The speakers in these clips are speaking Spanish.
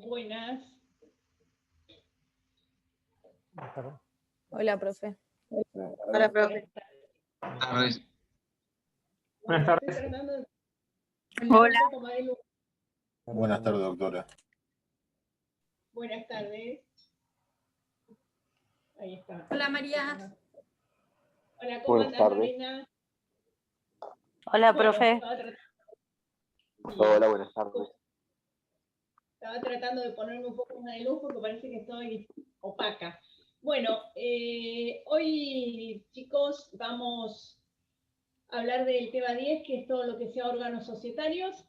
Buenas. Hola, profe. Hola, profe. Buenas tardes. Hola. Buenas tardes, doctora. Buenas tardes. Ahí está. Hola, María. Hola, ¿cómo Buenas andás, tardes. Lorena? Hola, Bueno, profe. Hola, buenas tardes. Estaba tratando de ponerme un poco más de luz porque parece que estoy opaca. Bueno, hoy, chicos, vamos a hablar del tema 10, que es todo lo que sea órganos societarios,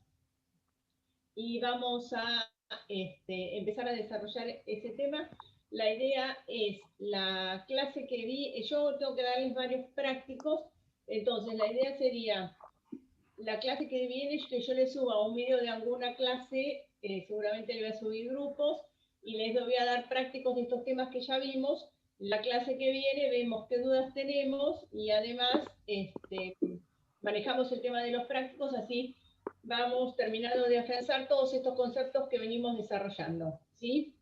y vamos a empezar a desarrollar ese tema. La idea es la clase que vi, yo tengo que darles varios prácticos, entonces la idea sería la clase que viene, que yo les suba un video de alguna clase, seguramente le voy a subir grupos, y les voy a dar prácticos de estos temas que ya vimos. La clase que viene vemos qué dudas tenemos, y además manejamos el tema de los prácticos, así vamos terminando de afianzar todos estos conceptos que venimos desarrollando, ¿sí?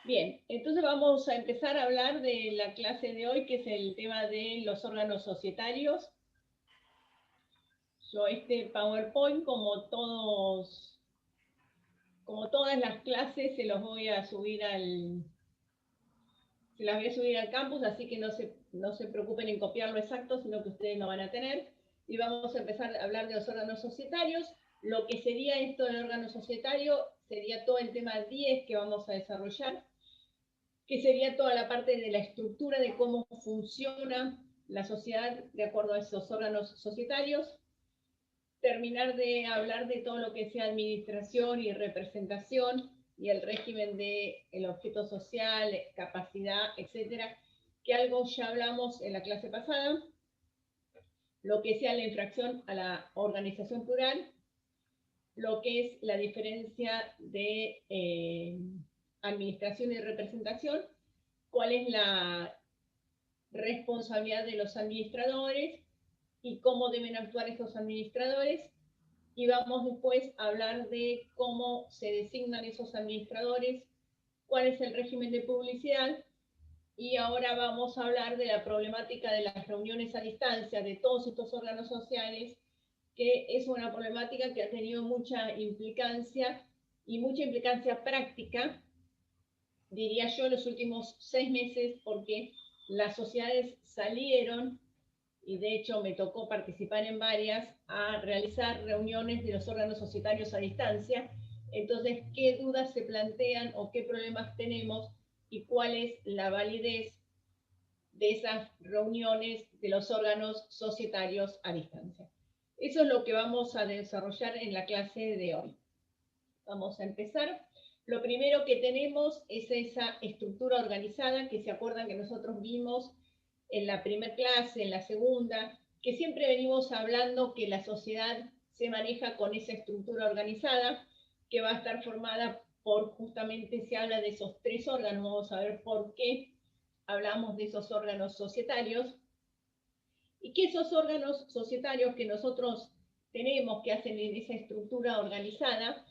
Bien, entonces vamos a empezar a hablar de la clase de hoy, que es el tema de los órganos societarios. Yo este PowerPoint, como todas las clases, se las voy a subir al campus, así que no se preocupen en copiarlo exacto, sino que ustedes lo van a tener. Y vamos a empezar a hablar de los órganos societarios. Lo que sería esto del órgano societario sería todo el tema 10 que vamos a desarrollar, que sería toda la parte de la estructura de cómo funciona la sociedad de acuerdo a esos órganos societarios. Terminar de hablar de todo lo que sea administración y representación y el régimen del objeto social, capacidad, etcétera, que algo ya hablamos en la clase pasada. Lo que sea la infracción a la organización plural, lo que es la diferencia de administración y representación, cuál es la responsabilidad de los administradores y cómo deben actuar estos administradores. Y vamos después a hablar de cómo se designan esos administradores, cuál es el régimen de publicidad, y ahora vamos a hablar de la problemática de las reuniones a distancia de todos estos órganos sociales, que es una problemática que ha tenido mucha implicancia y mucha implicancia práctica, diría yo, en los últimos 6 meses, porque las sociedades salieron, y de hecho me tocó participar en varias, a realizar reuniones de los órganos societarios a distancia. Entonces, ¿qué dudas se plantean o qué problemas tenemos y cuál es la validez de esas reuniones de los órganos societarios a distancia? Eso es lo que vamos a desarrollar en la clase de hoy. Vamos a empezar. Lo primero que tenemos es esa estructura organizada que se acuerdan que nosotros vimos en la primera clase, en la segunda, que siempre venimos hablando que la sociedad se maneja con esa estructura organizada, que va a estar formada por, justamente se habla de esos 3 órganos, vamos a ver por qué hablamos de esos órganos societarios, y que esos órganos societarios que nosotros tenemos, que hacen en esa estructura organizada,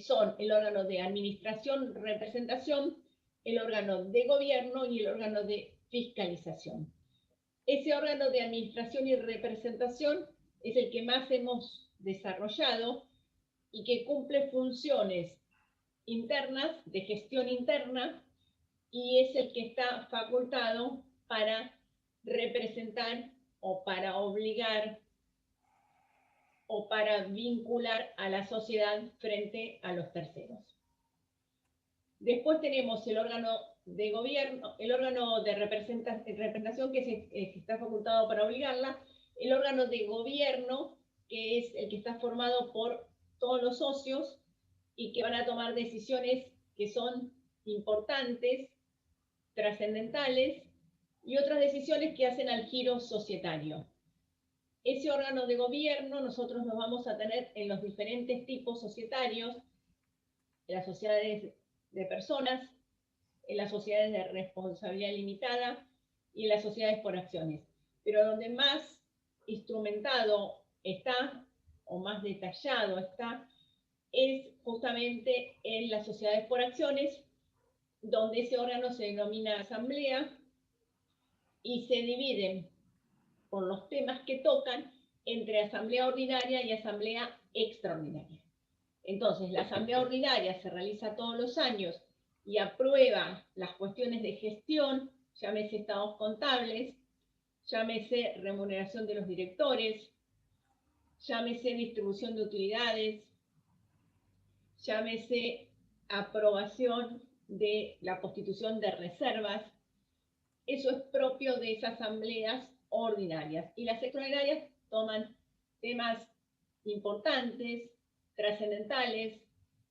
son el órgano de administración, representación, el órgano de gobierno y el órgano de fiscalización. Ese órgano de administración y representación es el que más hemos desarrollado y que cumple funciones internas, de gestión interna, y es el que está facultado para representar o para obligar o para vincular a la sociedad frente a los terceros. Después tenemos el órgano de gobierno, el órgano de representación, que es el que está facultado para obligarla, el órgano de gobierno, que es el que está formado por todos los socios y que van a tomar decisiones que son importantes, trascendentales, y otras decisiones que hacen al giro societario. Ese órgano de gobierno nosotros nos vamos a tener en los diferentes tipos societarios, en las sociedades de personas, en las sociedades de responsabilidad limitada y en las sociedades por acciones. Pero donde más instrumentado está, o más detallado está, es justamente en las sociedades por acciones, donde ese órgano se denomina asamblea y se dividen por los temas que tocan entre asamblea ordinaria y asamblea extraordinaria. Entonces, la asamblea ordinaria se realiza todos los años y aprueba las cuestiones de gestión, llámese estados contables, llámese remuneración de los directores, llámese distribución de utilidades, llámese aprobación de la constitución de reservas. Eso es propio de esas asambleas ordinarias. Y las extraordinarias toman temas importantes, trascendentales,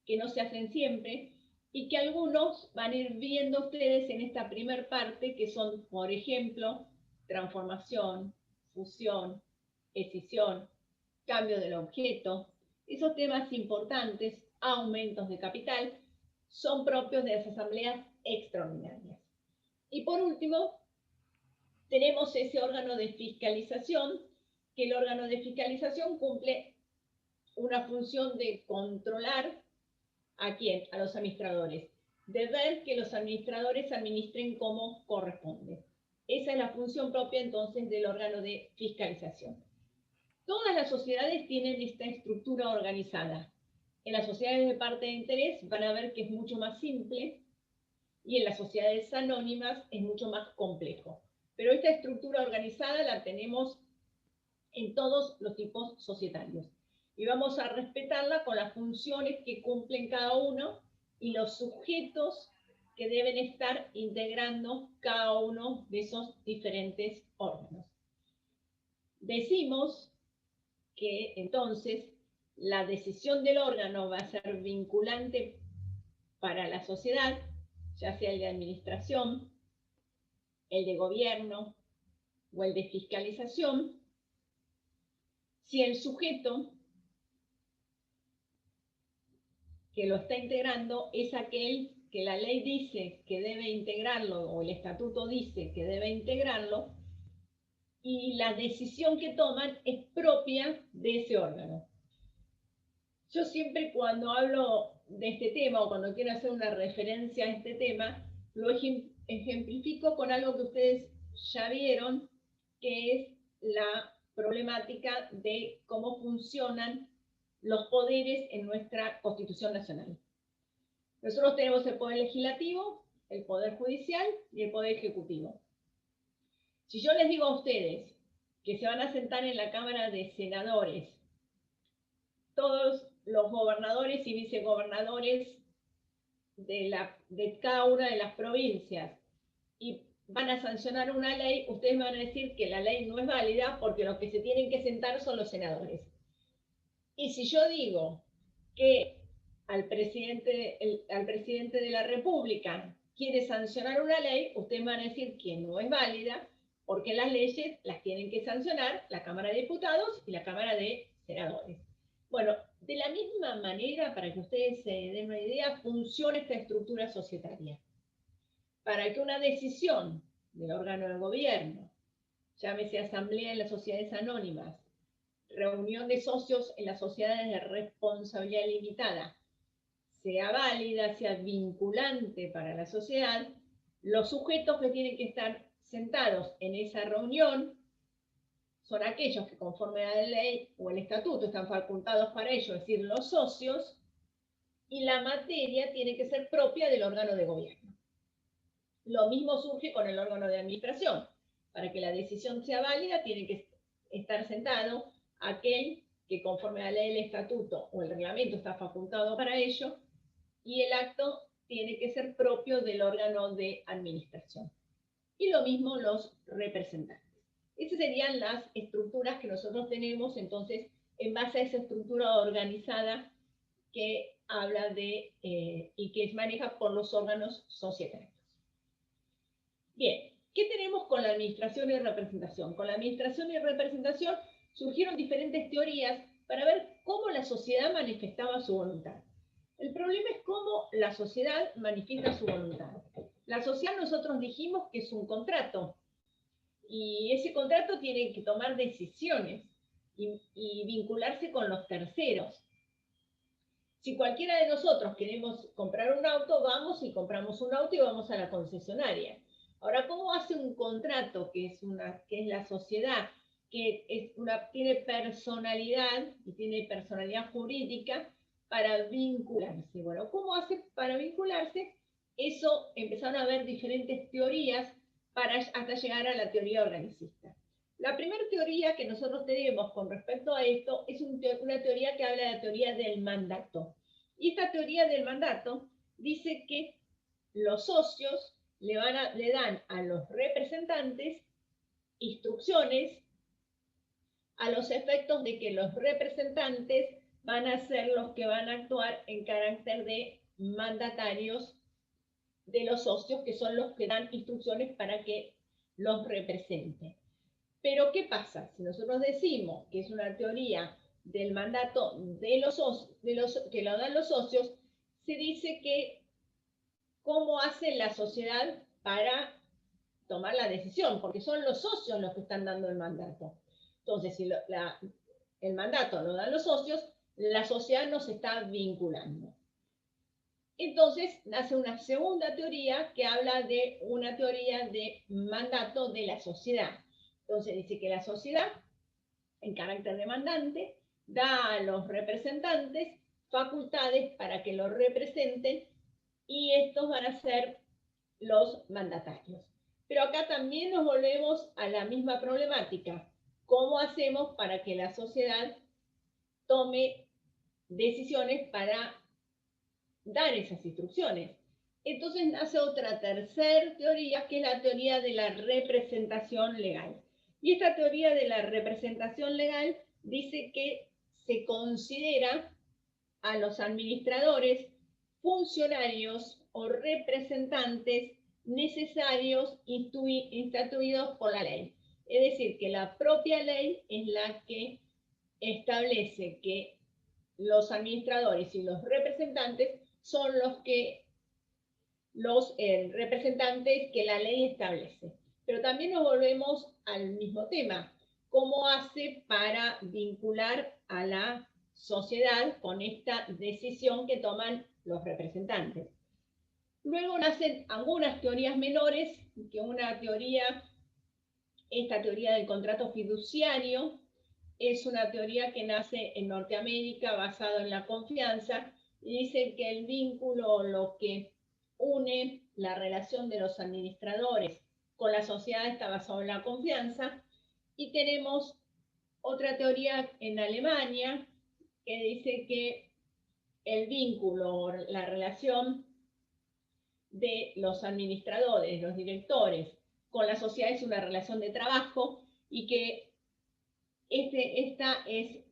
que no se hacen siempre, y que algunos van a ir viendo ustedes en esta primer parte, que son, por ejemplo, transformación, fusión, escisión, cambio del objeto. Esos temas importantes, aumentos de capital, son propios de las asambleas extraordinarias. Y por último, tenemos ese órgano de fiscalización, que el órgano de fiscalización cumple una función de controlar ¿a quién? A los administradores, de ver que los administradores administren como corresponde. Esa es la función propia entonces del órgano de fiscalización. Todas las sociedades tienen esta estructura organizada. En las sociedades de parte de interés van a ver que es mucho más simple y en las sociedades anónimas es mucho más complejo. Pero esta estructura organizada la tenemos en todos los tipos societarios. Y vamos a respetarla con las funciones que cumplen cada uno y los sujetos que deben estar integrando cada uno de esos diferentes órganos. Decimos que entonces la decisión del órgano va a ser vinculante para la sociedad, ya sea el de administración, el de gobierno o el de fiscalización, si el sujeto que lo está integrando es aquel que la ley dice que debe integrarlo o el estatuto dice que debe integrarlo y la decisión que toman es propia de ese órgano. Yo siempre cuando hablo de este tema o cuando quiero hacer una referencia a este tema, lo ejemplifico con algo que ustedes ya vieron, que es la problemática de cómo funcionan los poderes en nuestra Constitución Nacional. Nosotros tenemos el Poder Legislativo, el Poder Judicial y el Poder Ejecutivo. Si yo les digo a ustedes que se van a sentar en la Cámara de Senadores todos los gobernadores y vicegobernadores de cada una de las provincias y van a sancionar una ley, ustedes van a decir que la ley no es válida porque los que se tienen que sentar son los senadores. Y si yo digo que al presidente de la República quiere sancionar una ley, ustedes van a decir que no es válida porque las leyes las tienen que sancionar la Cámara de Diputados y la Cámara de Senadores. Bueno, de la misma manera, para que ustedes se den una idea, funciona esta estructura societaria. Para que una decisión del órgano de gobierno, llámese asamblea en las sociedades anónimas, reunión de socios en las sociedades de responsabilidad limitada, sea válida, sea vinculante para la sociedad, los sujetos que tienen que estar sentados en esa reunión son aquellos que conforme a la ley o el estatuto están facultados para ello, es decir, los socios, y la materia tiene que ser propia del órgano de gobierno. Lo mismo surge con el órgano de administración. Para que la decisión sea válida, tiene que estar sentado aquel que conforme a la ley, el estatuto o el reglamento está facultado para ello, y el acto tiene que ser propio del órgano de administración. Y lo mismo los representantes. Esas serían las estructuras que nosotros tenemos, entonces, en base a esa estructura organizada que habla de y que es manejada por los órganos societarios. Bien, ¿qué tenemos con la administración y representación? Con la administración y representación surgieron diferentes teorías para ver cómo la sociedad manifestaba su voluntad. El problema es cómo la sociedad manifiesta su voluntad. La sociedad nosotros dijimos que es un contrato, y ese contrato tiene que tomar decisiones y vincularse con los terceros. Si cualquiera de nosotros queremos comprar un auto, vamos y compramos un auto y vamos a la concesionaria. Ahora, ¿cómo hace un contrato, que es la sociedad, tiene personalidad y tiene personalidad jurídica para vincularse? Bueno, ¿cómo hace para vincularse? Eso empezaron a haber diferentes teorías hasta llegar a la teoría organicista. La primera teoría que nosotros tenemos con respecto a esto es una teoría que habla de la teoría del mandato. Y esta teoría del mandato dice que los socios le dan a los representantes instrucciones a los efectos de que los representantes van a ser los que van a actuar en carácter de mandatarios de los socios, que son los que dan instrucciones para que los representen. Pero ¿qué pasa? Si nosotros decimos que es una teoría del mandato que lo dan los socios, se dice que cómo hace la sociedad para tomar la decisión, porque son los socios los que están dando el mandato. Entonces, si el mandato lo dan los socios, la sociedad nos está vinculando. Entonces nace una segunda teoría que habla de una teoría de mandato de la sociedad. Entonces dice que la sociedad, en carácter demandante, da a los representantes facultades para que los representen y estos van a ser los mandatarios. Pero acá también nos volvemos a la misma problemática. ¿Cómo hacemos para que la sociedad tome decisiones para dar esas instrucciones? Entonces nace otra tercera teoría, que es la teoría de la representación legal. Y esta teoría de la representación legal dice que se considera a los administradores funcionarios o representantes necesarios instituidos por la ley. Es decir, que la propia ley es la que establece que los administradores y los representantes son los representantes que la ley establece. Pero también nos volvemos al mismo tema. ¿Cómo hace para vincular a la sociedad con esta decisión que toman los representantes? Luego nacen algunas teorías menores, que esta teoría del contrato fiduciario, es una teoría que nace en Norteamérica basada en la confianza y dice que el vínculo, lo que une la relación de los administradores con la sociedad, está basado en la confianza. Y tenemos otra teoría en Alemania que dice que el vínculo, la relación de los administradores, los directores, con la sociedad es una relación de trabajo y que esta es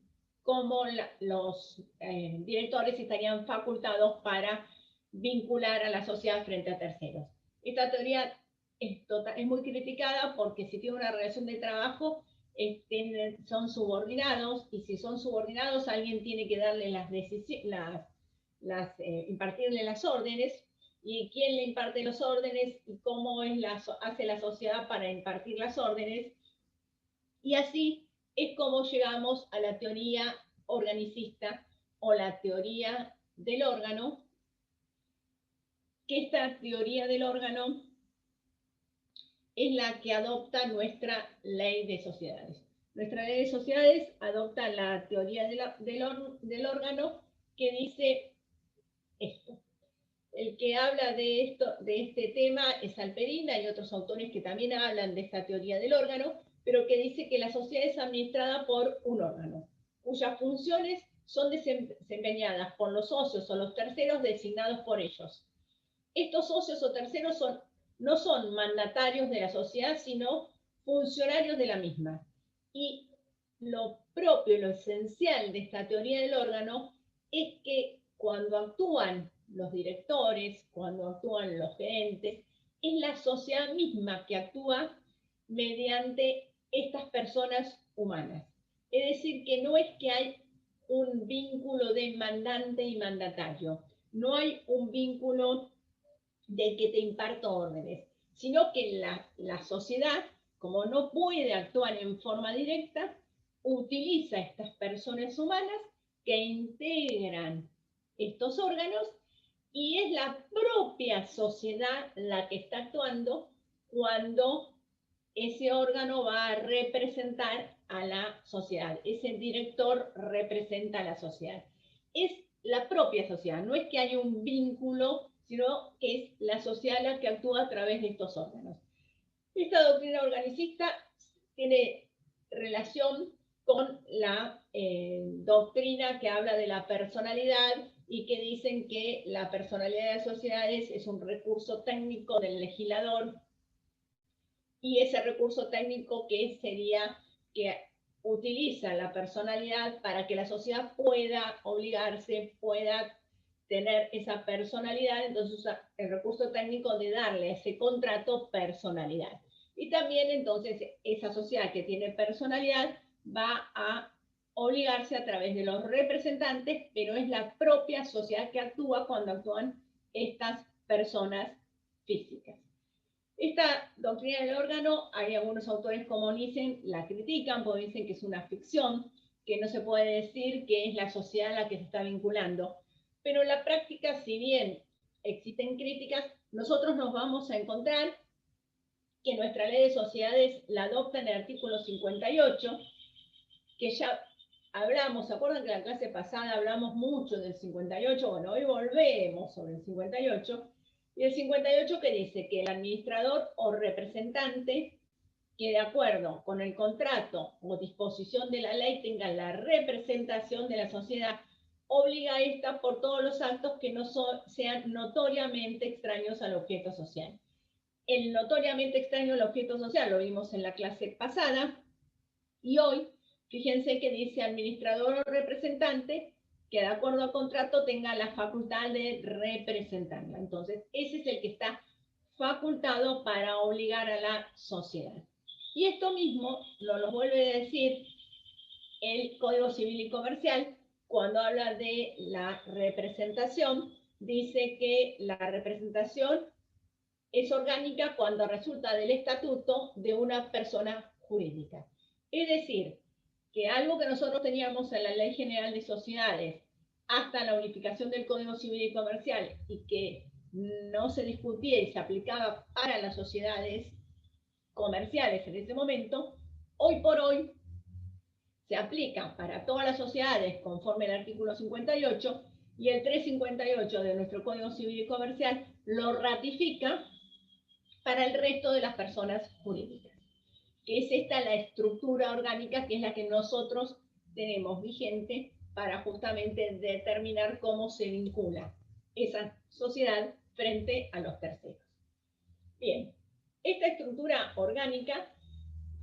como los directores estarían facultados para vincular a la sociedad frente a terceros. Esta teoría es muy criticada porque si tiene una relación de trabajo, son subordinados, y si son subordinados, alguien tiene que darle impartirle las órdenes, y quién le imparte las órdenes y cómo hace la sociedad para impartir las órdenes. Y así es como llegamos a la teoría organicista o la teoría del órgano, que esta teoría del órgano es la que adopta nuestra ley de sociedades. Nuestra ley de sociedades adopta la teoría del órgano, que dice esto. El que habla de este tema es Alperina y otros autores que también hablan de esta teoría del órgano, pero que dice que la sociedad es administrada por un órgano, cuyas funciones son desempeñadas por los socios o los terceros designados por ellos. Estos socios o terceros no son mandatarios de la sociedad, sino funcionarios de la misma. Y lo propio, lo esencial de esta teoría del órgano es que cuando actúan los directores, cuando actúan los gerentes, es la sociedad misma que actúa mediante estas personas humanas. Es decir, que no es que hay un vínculo de mandante y mandatario, no hay un vínculo de que te imparto órdenes, sino que la sociedad, como no puede actuar en forma directa, utiliza estas personas humanas que integran estos órganos, y es la propia sociedad la que está actuando cuando ese órgano va a representar a la sociedad. Ese director representa a la sociedad. Es la propia sociedad, no es que haya un vínculo, sino que es la sociedad la que actúa a través de estos órganos. Esta doctrina organicista tiene relación con la doctrina que habla de la personalidad y que dicen que la personalidad de las sociedades es un recurso técnico del legislador, y ese recurso técnico que sería que utiliza la personalidad para que la sociedad pueda obligarse, pueda tener esa personalidad, entonces usa el recurso técnico de darle a ese contrato personalidad. Y también entonces esa sociedad que tiene personalidad va a obligarse a través de los representantes, pero es la propia sociedad que actúa cuando actúan estas personas físicas. Esta doctrina del órgano, hay algunos autores como Nissen la critican porque dicen que es una ficción, que no se puede decir que es la sociedad a la que se está vinculando. Pero en la práctica, si bien existen críticas, nosotros nos vamos a encontrar que nuestra ley de sociedades la adopta en el artículo 58, que ya hablamos, ¿se acuerdan que en la clase pasada hablamos mucho del 58? Bueno, hoy volvemos sobre el 58. Y el 58 que dice que el administrador o representante que de acuerdo con el contrato o disposición de la ley tenga la representación de la sociedad, obliga a esta por todos los actos que no sean notoriamente extraños al objeto social. El notoriamente extraño al objeto social lo vimos en la clase pasada, y hoy, fíjense que dice administrador o representante que de acuerdo al contrato tenga la facultad de representarla. Entonces, ese es el que está facultado para obligar a la sociedad. Y esto mismo nos lo vuelve a decir el Código Civil y Comercial cuando habla de la representación. Dice que la representación es orgánica cuando resulta del estatuto de una persona jurídica. Es decir, que algo que nosotros teníamos en la Ley General de Sociedades hasta la unificación del Código Civil y Comercial y que no se discutía y se aplicaba para las sociedades comerciales en ese momento, hoy por hoy se aplica para todas las sociedades conforme al artículo 58, y el 358 de nuestro Código Civil y Comercial lo ratifica para el resto de las personas jurídicas. Que es esta la estructura orgánica que es la que nosotros tenemos vigente para justamente determinar cómo se vincula esa sociedad frente a los terceros. Bien, esta estructura orgánica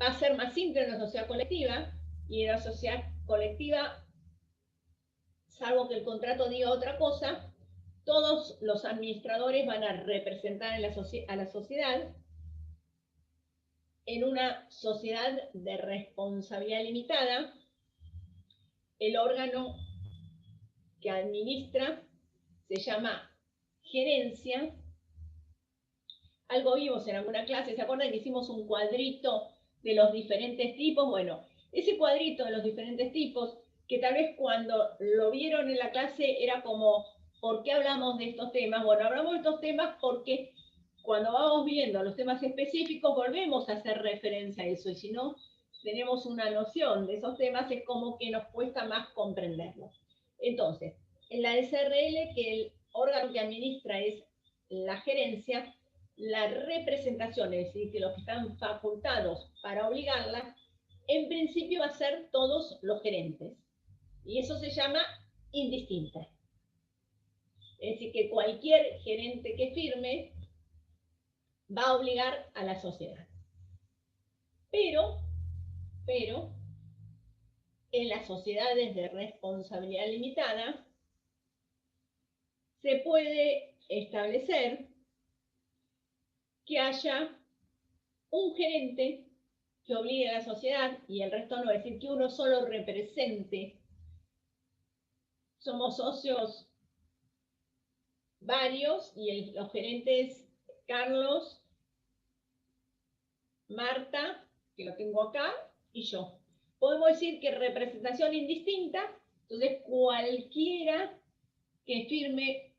va a ser más simple en la sociedad colectiva, y en la sociedad colectiva, salvo que el contrato diga otra cosa, todos los administradores van a representar a la sociedad. En una sociedad de responsabilidad limitada, el órgano que administra se llama gerencia. Algo vimos en alguna clase, ¿se acuerdan que hicimos un cuadrito de los diferentes tipos? Bueno, ese cuadrito de los diferentes tipos, que tal vez cuando lo vieron en la clase era como, ¿por qué hablamos de estos temas? Bueno, hablamos de estos temas porque cuando vamos viendo los temas específicos volvemos a hacer referencia a eso, y si no tenemos una noción de esos temas es como que nos cuesta más comprenderlos. Entonces, en la SRL, que el órgano que administra es la gerencia, la representación, es decir, que los que están facultados para obligarla, en principio va a ser todos los gerentes. Y eso se llama indistinta. Es decir, que cualquier gerente que firme va a obligar a la sociedad. Pero, en las sociedades de responsabilidad limitada, se puede establecer que haya un gerente que obligue a la sociedad y el resto no, es decir, que uno solo represente. Somos socios varios y los gerentes Carlos, Marta, que lo tengo acá, y yo. Podemos decir que representación indistinta, entonces cualquiera que firme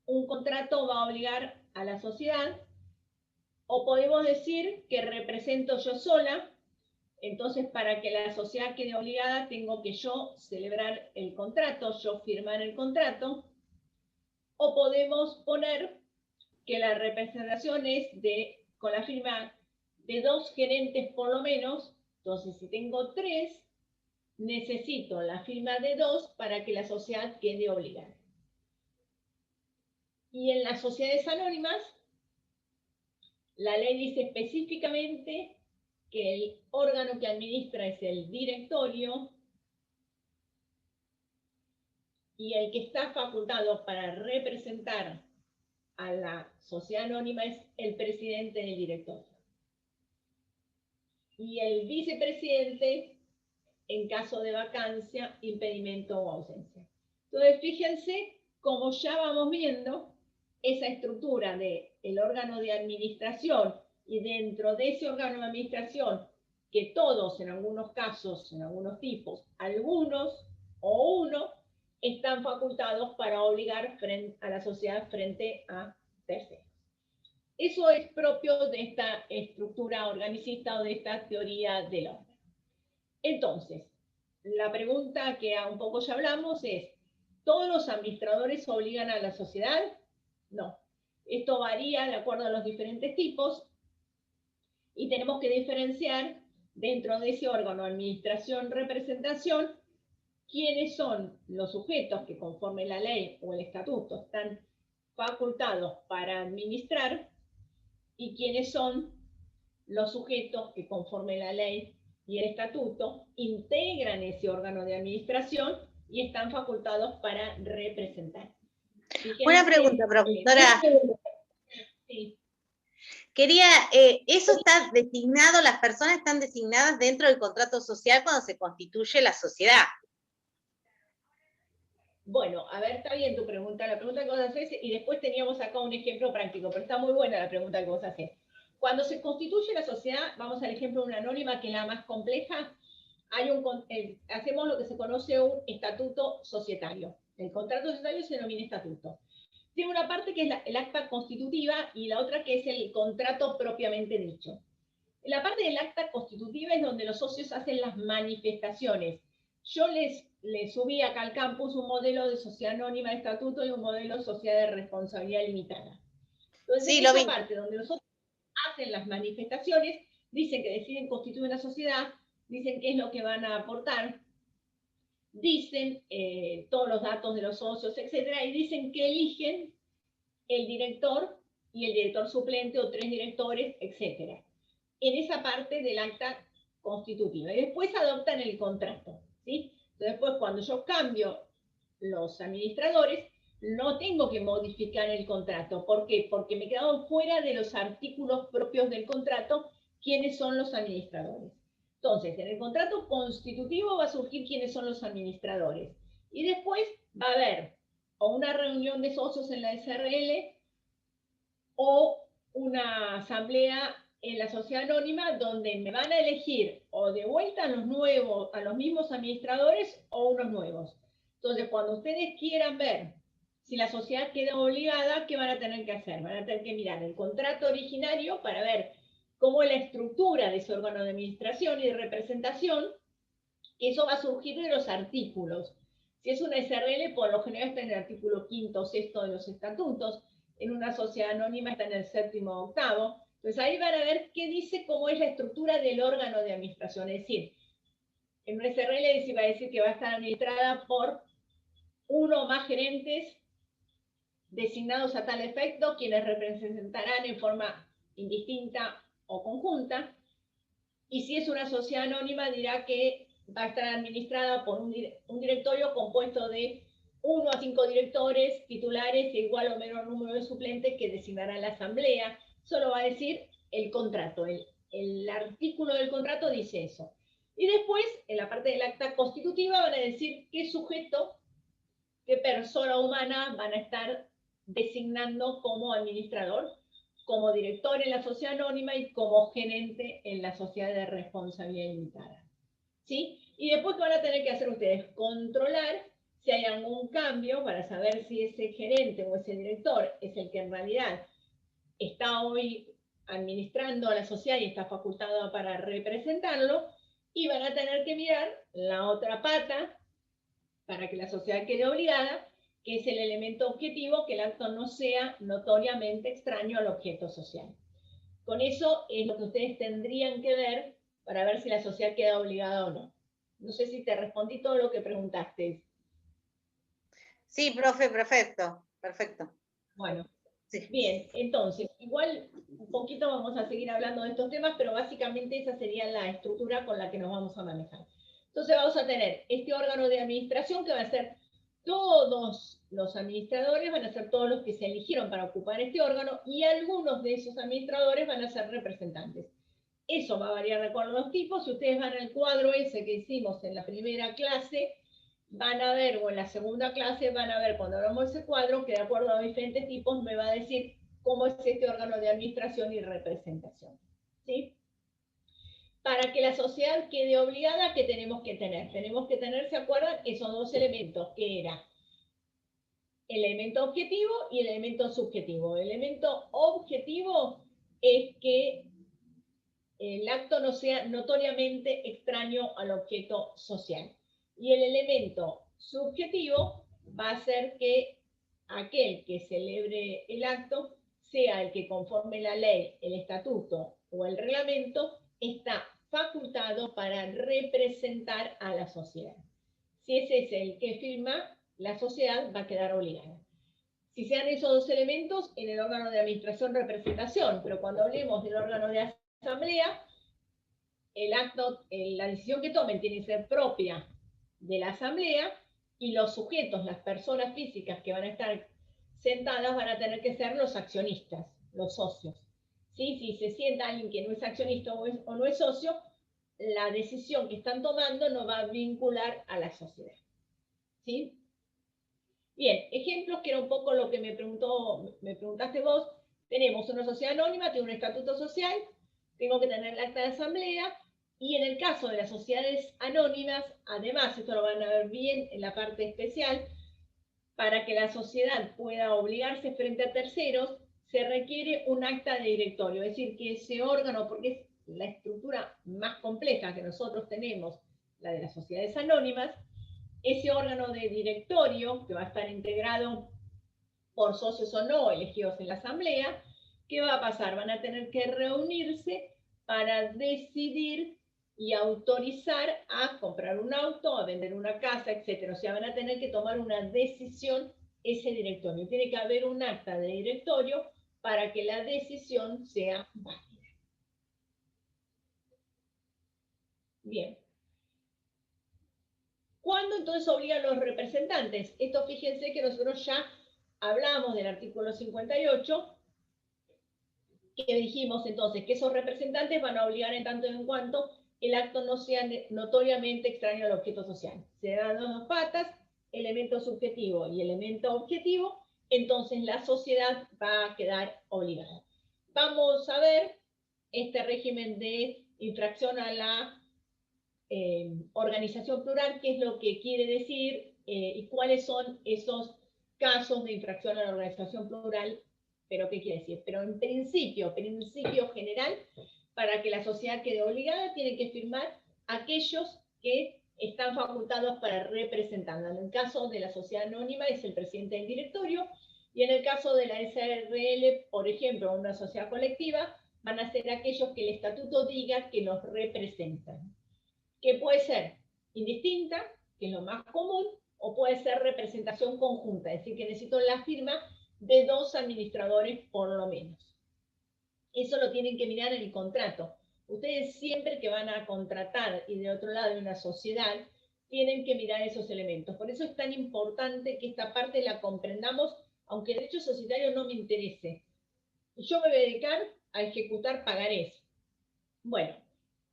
un contrato va a obligar a la sociedad, o podemos decir que represento yo sola, entonces para que la sociedad quede obligada tengo que yo celebrar el contrato, yo firmar el contrato, o podemos poner que la representación es con la firma de 2 gerentes por lo menos. Entonces, si tengo 3, necesito la firma de 2 para que la sociedad quede obligada. Y en las sociedades anónimas, la ley dice específicamente que el órgano que administra es el directorio, y el que está facultado para representar a la sociedad anónima es el presidente del directorio. Y el vicepresidente en caso de vacancia, impedimento o ausencia. Entonces, fíjense cómo ya vamos viendo esa estructura del órgano de administración, y dentro de ese órgano de administración, que todos, en algunos casos, en algunos tipos, algunos o uno, están facultados para obligar a la sociedad frente a terceros. Eso es propio de esta estructura organicista o de esta teoría del orden. Entonces, la pregunta que un poco ya hablamos es, ¿todos los administradores obligan a la sociedad? No. Esto varía de acuerdo a los diferentes tipos, y tenemos que diferenciar dentro de ese órgano, administración, representación, quiénes son los sujetos que conforme la ley o el estatuto están facultados para administrar, y quiénes son los sujetos que conforme la ley y el estatuto integran ese órgano de administración y están facultados para representar. Fíjense, una pregunta, profesora. Sí. Quería, ¿eso está designado, las personas están designadas dentro del contrato social cuando se constituye la sociedad? Bueno, a ver, está bien tu pregunta, la pregunta que vos haces, y después teníamos acá un ejemplo práctico, pero está muy buena la pregunta que vos haces. Cuando se constituye la sociedad, vamos al ejemplo de una anónima que es la más compleja, hacemos lo que se conoce un estatuto societario. El contrato societario se denomina estatuto. Tiene una parte que es el acta constitutiva y la otra que es el contrato propiamente dicho. La parte del acta constitutiva es donde los socios hacen las manifestaciones. Yo les subí acá al campus un modelo de sociedad anónima de estatuto y un modelo de sociedad de responsabilidad limitada. Entonces, sí, en esa parte donde los socios hacen las manifestaciones, dicen que deciden constituir una sociedad, dicen qué es lo que van a aportar, dicen todos los datos de los socios, etcétera, y dicen que eligen el director y el director suplente o 3 directores, etcétera, en esa parte del acta constitutiva. Y después adoptan el contrato, ¿sí? Entonces, después, cuando yo cambio los administradores, no tengo que modificar el contrato. ¿Por qué? Porque me he quedado fuera de los artículos propios del contrato, quiénes son los administradores. Entonces, en el contrato constitutivo va a surgir quiénes son los administradores. Y después va a haber o una reunión de socios en la SRL o una asamblea en la sociedad anónima donde me van a elegir o de vuelta a los mismos administradores o unos nuevos. Entonces, cuando ustedes quieran ver si la sociedad queda obligada, ¿qué van a tener que hacer? Van a tener que mirar el contrato originario para ver cómo es la estructura de ese órgano de administración y de representación, que eso va a surgir de los artículos. Si es una SRL, por lo general está en el artículo 5º o 6º de los estatutos, en una sociedad anónima está en el 7º o 8º. Entonces ahí van a ver qué dice, cómo es la estructura del órgano de administración. Es decir, en una SRL se va a decir que va a estar administrada por uno o más gerentes designados a tal efecto, quienes representarán en forma indistinta o conjunta. Y si es una sociedad anónima, dirá que va a estar administrada por un directorio compuesto de 1 a 5 directores titulares e igual o menor número de suplentes que designará la asamblea. Solo va a decir el contrato. El artículo del contrato dice eso. Y después, en la parte del acta constitutiva, van a decir qué sujeto, qué persona humana van a estar designando como administrador, como director en la sociedad anónima y como gerente en la sociedad de responsabilidad limitada. ¿Sí? Y después, ¿qué van a tener que hacer ustedes? Controlar si hay algún cambio, para saber si ese gerente o ese director es el que en realidad está hoy administrando a la sociedad y está facultado para representarlo, y van a tener que mirar la otra pata para que la sociedad quede obligada, que es el elemento objetivo, que el acto no sea notoriamente extraño al objeto social. Con eso es lo que ustedes tendrían que ver para ver si la sociedad queda obligada o no. No sé si te respondí todo lo que preguntaste. Sí, profe, perfecto, perfecto. Bueno, sí. Bien, entonces, igual un poquito vamos a seguir hablando de estos temas, pero básicamente esa sería la estructura con la que nos vamos a manejar. Entonces vamos a tener este órgano de administración que va a ser todos los administradores, van a ser todos los que se eligieron para ocupar este órgano, y algunos de esos administradores van a ser representantes. Eso va a variar de acuerdo a los tipos. Si ustedes van al cuadro ese que hicimos en la primera clase, van a ver, o en la segunda clase van a ver, cuando hablamos de ese cuadro, que de acuerdo a diferentes tipos me va a decir cómo es este órgano de administración y representación. ¿Sí? Para que la sociedad quede obligada, ¿qué tenemos que tener? Tenemos que tener, ¿se acuerdan? Esos dos elementos, que era el elemento objetivo y el elemento subjetivo. El elemento objetivo es que el acto no sea notoriamente extraño al objeto social. Y el elemento subjetivo va a ser que aquel que celebre el acto sea el que, conforme la ley, el estatuto o el reglamento, está facultado para representar a la sociedad. Si ese es el que firma, la sociedad va a quedar obligada. Si sean esos dos elementos, en el órgano de administración, representación, pero cuando hablemos del órgano de asamblea, el acto, la decisión que tomen tiene que ser propia de la asamblea, y los sujetos, las personas físicas que van a estar sentadas, van a tener que ser los accionistas, los socios. ¿Sí? Si se sienta alguien que no es accionista o no es socio, la decisión que están tomando no va a vincular a la sociedad. ¿Sí? Bien, ejemplos, que era un poco lo que me preguntaste vos. Tenemos una sociedad anónima, tiene un estatuto social, tengo que tener el acta de asamblea, y en el caso de las sociedades anónimas, además, esto lo van a ver bien en la parte especial, para que la sociedad pueda obligarse frente a terceros, se requiere un acta de directorio, es decir, que ese órgano, porque es la estructura más compleja que nosotros tenemos, la de las sociedades anónimas, ese órgano de directorio, que va a estar integrado por socios o no elegidos en la asamblea, ¿qué va a pasar? Van a tener que reunirse para decidir y autorizar a comprar un auto, a vender una casa, etc. O sea, van a tener que tomar una decisión ese directorio. Tiene que haber un acta de directorio para que la decisión sea válida. Bien. ¿Cuándo entonces obligan los representantes? Esto, fíjense que nosotros ya hablamos del artículo 58, que dijimos entonces que esos representantes van a obligar en tanto en cuanto el acto no sea notoriamente extraño al objeto social. Se dan las dos patas, elemento subjetivo y elemento objetivo, entonces la sociedad va a quedar obligada. Vamos a ver este régimen de infracción a la organización plural, qué es lo que quiere decir y cuáles son esos casos de infracción a la organización plural, pero qué quiere decir. Pero en principio general, para que la sociedad quede obligada, tienen que firmar aquellos que están facultados para representarla. En el caso de la sociedad anónima es el presidente del directorio, y en el caso de la SRL, por ejemplo, una sociedad colectiva, van a ser aquellos que el estatuto diga que los representan, que puede ser indistinta, que es lo más común, o puede ser representación conjunta, es decir, que necesito la firma de dos administradores por lo menos. Eso lo tienen que mirar en el contrato. Ustedes siempre que van a contratar y de otro lado de una sociedad, tienen que mirar esos elementos. Por eso es tan importante que esta parte la comprendamos, aunque el derecho societario no me interese. Yo me voy a dedicar a ejecutar pagarés. Bueno,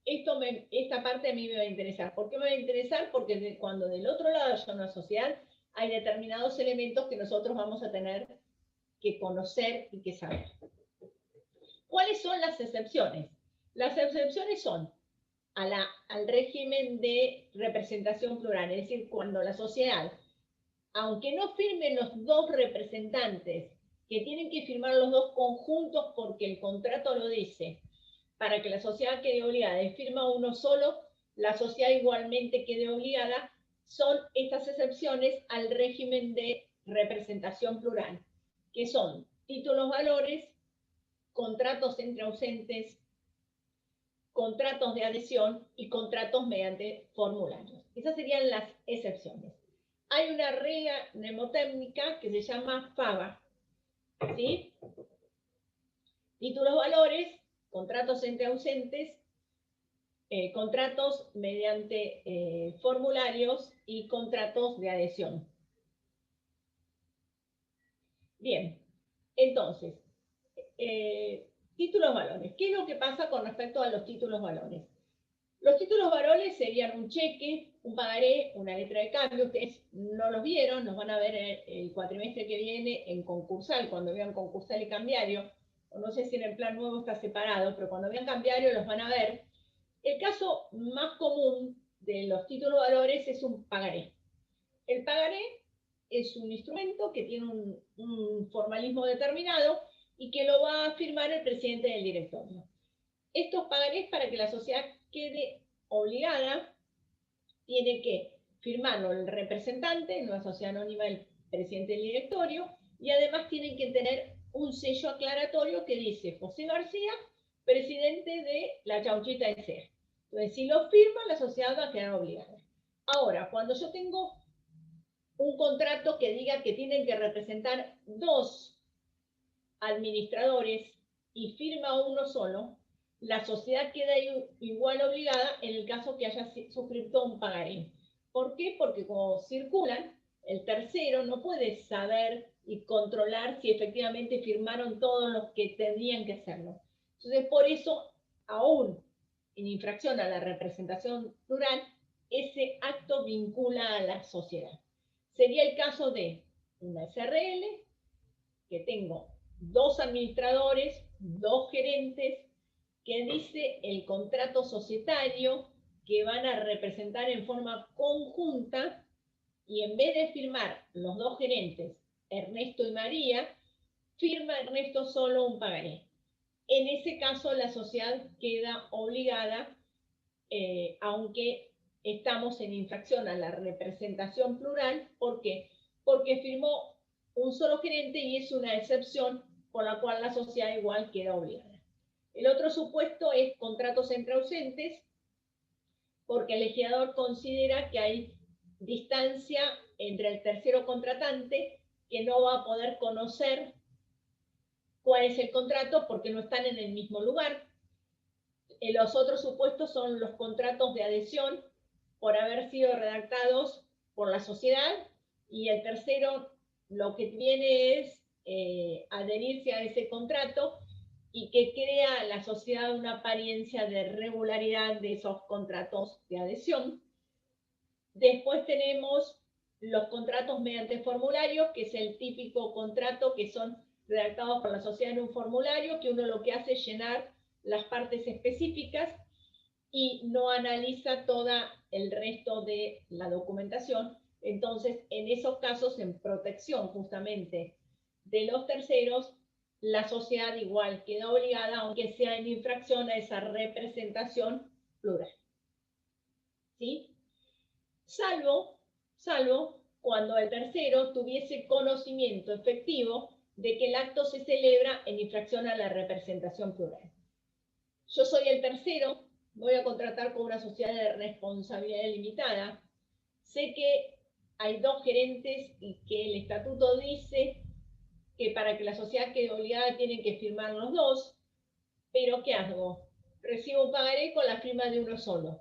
esta parte a mí me va a interesar. ¿Por qué me va a interesar? Porque cuando del otro lado haya una sociedad, hay determinados elementos que nosotros vamos a tener que conocer y que saber. ¿Cuáles son las excepciones? Las excepciones son al régimen de representación plural, es decir, cuando la sociedad aunque no firmen los dos representantes, que tienen que firmar los dos conjuntos porque el contrato lo dice, para que la sociedad quede obligada y firma uno solo, la sociedad igualmente quede obligada, son estas excepciones al régimen de representación plural, que son títulos valores, contratos entre ausentes, contratos de adhesión y contratos mediante formularios. Esas serían las excepciones. Hay una regla mnemotécnica que se llama FABA, ¿sí? Títulos valores, contratos entre ausentes, contratos mediante formularios y contratos de adhesión. Bien, entonces, títulos valores. ¿Qué es lo que pasa con respecto a los títulos valores? Los títulos valores serían un cheque, un pagaré, una letra de cambio. Ustedes no los vieron, nos van a ver el cuatrimestre que viene en concursal, cuando vean concursal y cambiario. O no sé si en el plan nuevo está separado, pero cuando vean cambiario los van a ver. El caso más común de los títulos valores es un pagaré. El pagaré es un instrumento que tiene un formalismo determinado y que lo va a firmar el presidente del directorio. Estos pagarés, para que la sociedad quede obligada, tiene que firmarlo el representante, en una sociedad anónima el presidente del directorio, y además tienen que tener un sello aclaratorio que dice José García, presidente de la Chauchita S.A. Entonces, si lo firma, la sociedad va a quedar obligada. Ahora, cuando yo tengo un contrato que diga que tienen que representar dos administradores y firma uno solo, la sociedad queda igual obligada en el caso que haya suscrito un pagaré. ¿Por qué? Porque como circulan, el tercero no puede saber y controlar si efectivamente firmaron todos los que tendrían que hacerlo. Entonces, por eso, aún en infracción a la representación plural, ese acto vincula a la sociedad. Sería el caso de una SRL, que tengo dos administradores, dos gerentes, que dice el contrato societario que van a representar en forma conjunta, y en vez de firmar los dos gerentes, Ernesto y María, firma Ernesto solo un pagaré. En ese caso la sociedad queda obligada, aunque estamos en infracción a la representación plural. ¿Por qué? Porque firmó un solo gerente y es una excepción por la cual la sociedad igual queda obligada. El otro supuesto es contratos entre ausentes, porque el legislador considera que hay distancia entre el tercero contratante, que no va a poder conocer cuál es el contrato porque no están en el mismo lugar. Los otros supuestos son los contratos de adhesión por haber sido redactados por la sociedad, y el tercero lo que viene es adherirse a ese contrato y que crea la sociedad una apariencia de regularidad de esos contratos de adhesión. Después tenemos los contratos mediante formulario, que es el típico contrato que son redactados por la sociedad en un formulario, que uno lo que hace es llenar las partes específicas y no analiza todo el resto de la documentación. Entonces, en esos casos, en protección justamente de los terceros, la sociedad igual queda obligada, aunque sea en infracción a esa representación plural. ¿Sí? Salvo cuando el tercero tuviese conocimiento efectivo de que el acto se celebra en infracción a la representación plural. Yo soy el tercero, voy a contratar con una sociedad de responsabilidad limitada. Sé que hay dos gerentes y que el estatuto dice que para que la sociedad quede obligada tienen que firmar los dos, pero ¿qué hago? Recibo un pagaré con la firma de uno solo.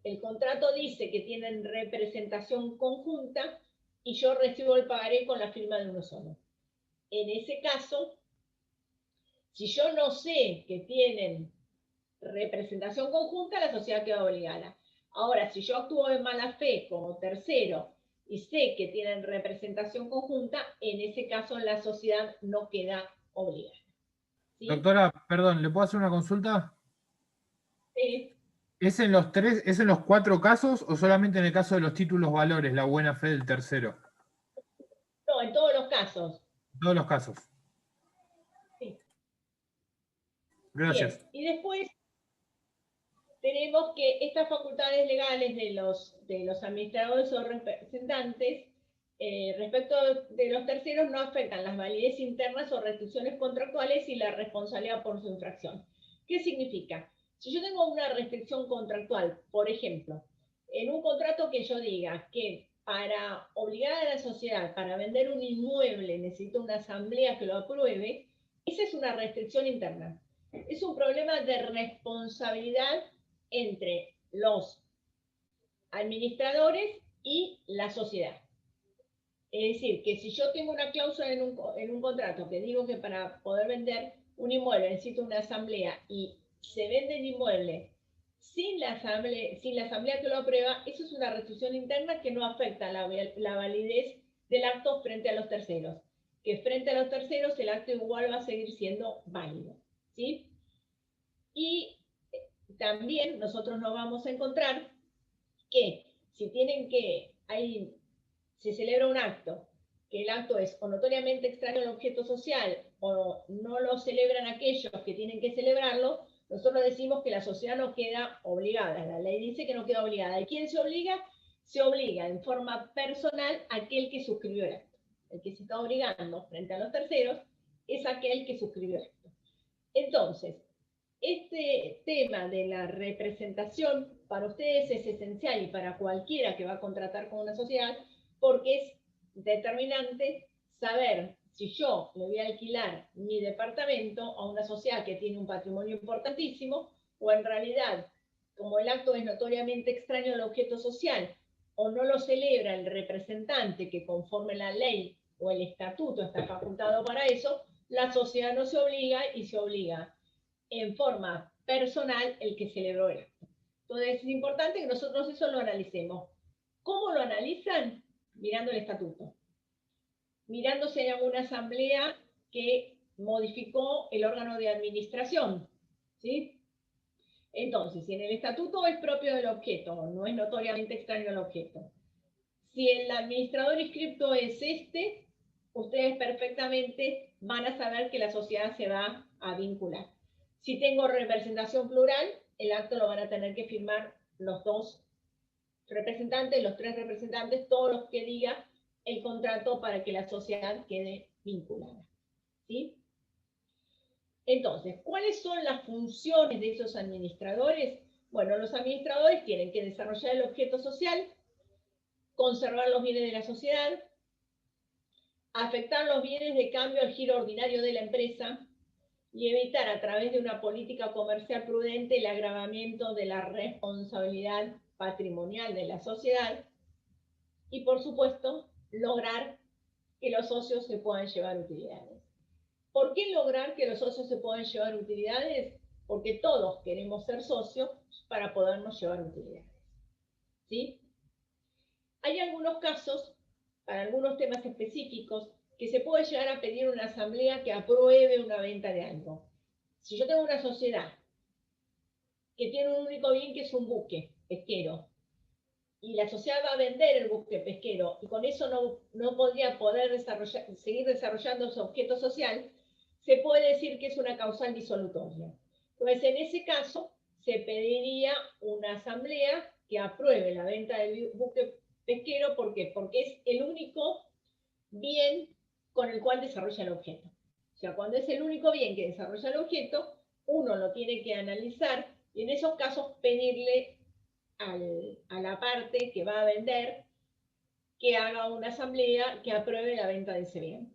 El contrato dice que tienen representación conjunta y yo recibo el pagaré con la firma de uno solo. En ese caso, si yo no sé que tienen representación conjunta, la sociedad queda obligada. Ahora, si yo actúo de mala fe como tercero y sé que tienen representación conjunta, en ese caso la sociedad no queda obligada. ¿Sí? Doctora, perdón, ¿le puedo hacer una consulta? Sí. ¿Es en los 4 casos o solamente en el caso de los títulos valores, la buena fe del tercero? No, en todos los casos. En todos los casos. Sí. Gracias. Bien. Y después tenemos que estas facultades legales de los administradores o representantes respecto de los terceros no afectan las validez internas o restricciones contractuales y la responsabilidad por su infracción. ¿Qué significa? Si yo tengo una restricción contractual, por ejemplo, en un contrato que yo diga que para obligar a la sociedad, para vender un inmueble, necesito una asamblea que lo apruebe, esa es una restricción interna. Es un problema de responsabilidad entre los administradores y la sociedad. Es decir, que si yo tengo una cláusula en un contrato que digo que para poder vender un inmueble necesito una asamblea y se vende el inmueble sin la asamblea que lo aprueba, eso es una restricción interna que no afecta la validez del acto frente a los terceros. Que frente a los terceros el acto igual va a seguir siendo válido. ¿Sí? Y también nosotros nos vamos a encontrar que si se celebra un acto, que el acto es o notoriamente extraño al objeto social o no lo celebran aquellos que tienen que celebrarlo, nosotros decimos que la sociedad no queda obligada. La ley dice que no queda obligada. ¿Y quién se obliga? Se obliga en forma personal aquel que suscribió el acto. El que se está obligando frente a los terceros es aquel que suscribió el acto. Entonces, este tema de la representación para ustedes es esencial y para cualquiera que va a contratar con una sociedad, porque es determinante saber si yo le voy a alquilar mi departamento a una sociedad que tiene un patrimonio importantísimo, o en realidad, como el acto es notoriamente extraño al objeto social, o no lo celebra el representante que conforme la ley o el estatuto está facultado para eso, la sociedad no se obliga y se obliga en forma personal el que celebró el acto. Entonces es importante que nosotros eso lo analicemos. ¿Cómo lo analizan? Mirando el estatuto. Mirando si hay alguna asamblea que modificó el órgano de administración. ¿Sí? Entonces, si en el estatuto es propio del objeto, no es notoriamente extraño al objeto. Si el administrador inscripto es ustedes perfectamente van a saber que la sociedad se va a vincular. Si tengo representación plural, el acto lo van a tener que firmar los dos representantes, los tres representantes, todos los que diga el contrato para que la sociedad quede vinculada. ¿Sí? Entonces, ¿cuáles son las funciones de esos administradores? Bueno, los administradores tienen que desarrollar el objeto social, conservar los bienes de la sociedad, afectar los bienes de cambio al giro ordinario de la empresa y evitar a través de una política comercial prudente el agravamiento de la responsabilidad patrimonial de la sociedad y, por supuesto, lograr que los socios se puedan llevar utilidades. ¿Por qué lograr que los socios se puedan llevar utilidades? Porque todos queremos ser socios para podernos llevar utilidades. ¿Sí? Hay algunos casos, para algunos temas específicos, que se puede llegar a pedir una asamblea que apruebe una venta de algo. Si yo tengo una sociedad que tiene un único bien que es un buque pesquero, y la sociedad va a vender el buque pesquero, y con eso no podría seguir desarrollando su objeto social, se puede decir que es una causal disolutoria. Entonces, en ese caso, se pediría una asamblea que apruebe la venta del buque pesquero. ¿Por qué? Porque es el único bien con el cual desarrolla el objeto. O sea, cuando es el único bien que desarrolla el objeto, uno lo tiene que analizar y en esos casos pedirle a la parte que va a vender que haga una asamblea que apruebe la venta de ese bien.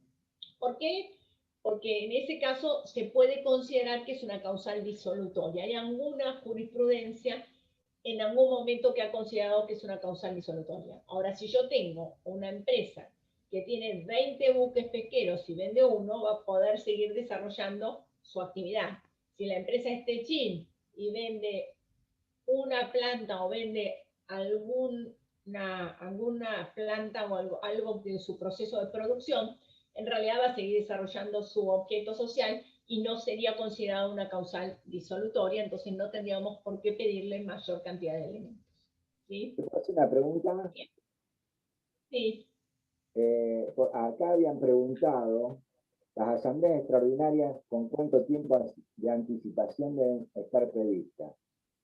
¿Por qué? Porque en ese caso se puede considerar que es una causal disolutoria. Hay alguna jurisprudencia en algún momento que ha considerado que es una causal disolutoria. Ahora, si yo tengo una empresa que tiene 20 buques pesqueros y vende uno, va a poder seguir desarrollando su actividad. Si la empresa es Techin y vende una planta o vende alguna planta o algo de su proceso de producción, en realidad va a seguir desarrollando su objeto social y no sería considerada una causal disolutoria, entonces no tendríamos por qué pedirle mayor cantidad de elementos. ¿Sí? ¿Te puedo hacer una pregunta? Sí. Acá habían preguntado, las asambleas extraordinarias, ¿con cuánto tiempo de anticipación deben estar previstas?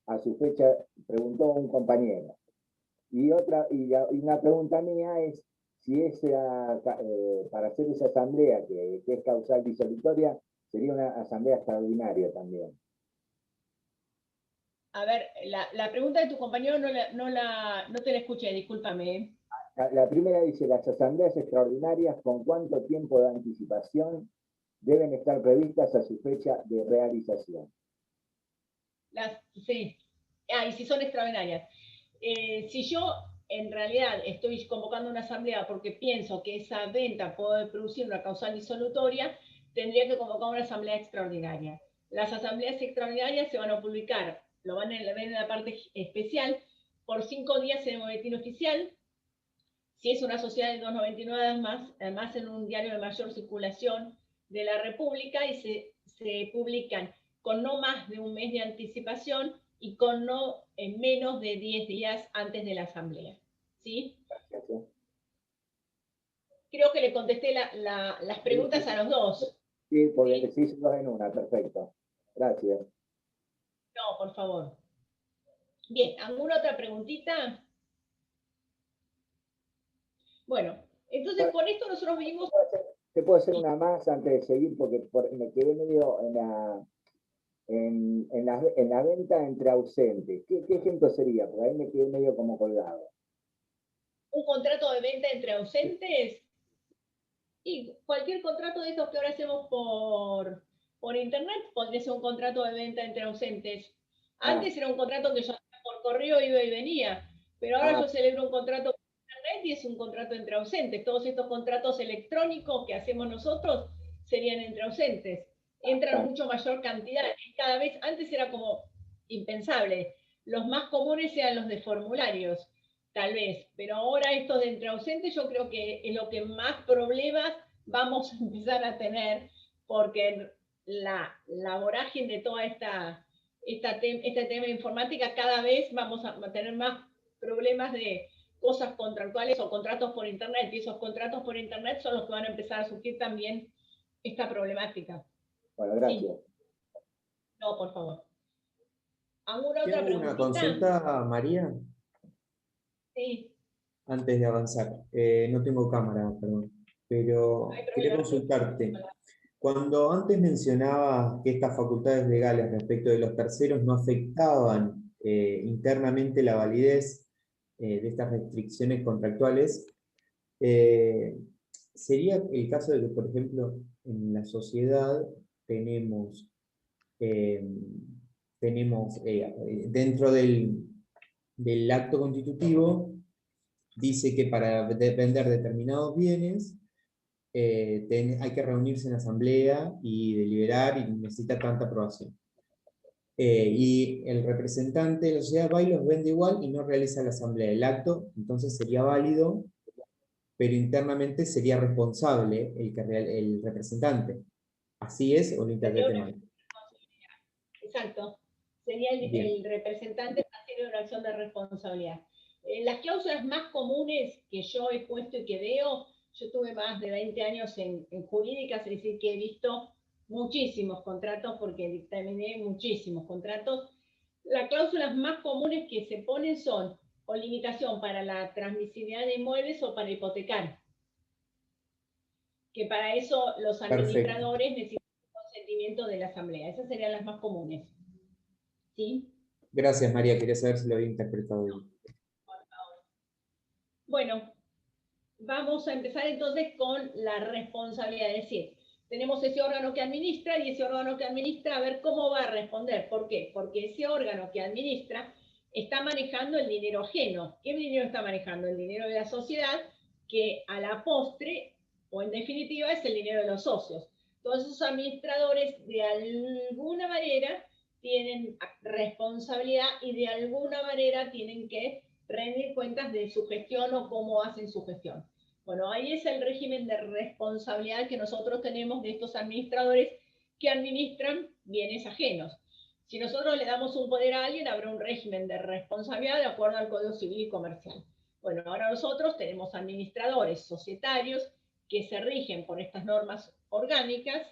A su fecha, preguntó un compañero. Y una pregunta mía es si para hacer esa asamblea que es causal disolutoria, sería una asamblea extraordinaria también. A ver, la pregunta de tu compañero no te la escuché, discúlpame. La primera dice, las asambleas extraordinarias, ¿con cuánto tiempo de anticipación deben estar previstas a su fecha de realización? Sí. Y si son extraordinarias. Si yo en realidad estoy convocando una asamblea porque pienso que esa venta puede producir una causal disolutoria, tendría que convocar una asamblea extraordinaria. Las asambleas extraordinarias se van a publicar, lo van a ver en la parte especial, por 5 días en el boletín oficial. Si es una sociedad de 299, además en un diario de mayor circulación de la República, y se publican con no más de un mes de anticipación y con no menos de 10 días antes de la asamblea. ¿Sí? Creo que le contesté las preguntas a los dos. Sí, porque ¿sí? Sí, dos en una, perfecto. Gracias. No, por favor. Bien, ¿alguna otra preguntita? Bueno, entonces con esto nosotros vimos... ¿Se puede hacer una más antes de seguir? Porque me quedé medio en la venta entre ausentes. ¿Qué ejemplo sería? Porque ahí me quedé medio como colgado. ¿Un contrato de venta entre ausentes? Y cualquier contrato de estos que ahora hacemos por internet podría ser un contrato de venta entre ausentes. Antes era un contrato que yo hacía por correo, iba y venía, pero ahora yo celebro un contrato por internet y es un contrato entre ausentes. Todos estos contratos electrónicos que hacemos nosotros serían entre ausentes. Entran mucho mayor cantidad. Cada vez, antes era como impensable. Los más comunes eran los de formularios, tal vez, pero ahora esto de entre ausentes yo creo que es lo que más problemas vamos a empezar a tener, porque la vorágine de toda este tema de informática, cada vez vamos a tener más problemas de cosas contractuales o contratos por internet, y esos contratos por internet son los que van a empezar a surgir también esta problemática. Bueno, gracias. Sí. No, por favor. ¿Alguna otra preguntita? ¿Una consulta, María? Sí. Antes de avanzar. No tengo cámara, perdón. Pero quería consultarte. Cuando antes mencionaba que estas facultades legales respecto de los terceros no afectaban internamente la validez de estas restricciones contractuales, sería el caso de que, por ejemplo, en la sociedad tenemos dentro del acto constitutivo, dice que para vender determinados bienes hay que reunirse en asamblea y deliberar y necesita tanta aprobación. Y el representante de la sociedad va y los vende igual y no realiza la asamblea. El acto entonces sería válido, pero internamente sería responsable el representante. ¿Así es o lo interprete mal? Exacto. Sería el representante haciendo una acción de responsabilidad. Las cláusulas más comunes que yo he puesto y que veo, yo tuve más de 20 años en jurídicas, es decir, que he visto muchísimos contratos porque dictaminé muchísimos contratos. Las cláusulas más comunes que se ponen son o limitación para la transmisibilidad de inmuebles o para hipotecar. Que para eso los administradores necesitan el consentimiento de la asamblea. Esas serían las más comunes. ¿Sí? Gracias, María. Quería saber si lo había interpretado bien. Bueno, vamos a empezar entonces con la responsabilidad. Es decir, tenemos ese órgano que administra y ese órgano que administra a ver cómo va a responder. ¿Por qué? Porque ese órgano que administra está manejando el dinero ajeno. ¿Qué dinero está manejando? El dinero de la sociedad, que a la postre, o en definitiva, es el dinero de los socios. Todos esos administradores, de alguna manera, tienen responsabilidad y de alguna manera tienen que rendir cuentas de su gestión o cómo hacen su gestión. Bueno, ahí es el régimen de responsabilidad que nosotros tenemos de estos administradores que administran bienes ajenos. Si nosotros le damos un poder a alguien, habrá un régimen de responsabilidad de acuerdo al Código Civil y Comercial. Bueno, ahora nosotros tenemos administradores societarios que se rigen por estas normas orgánicas,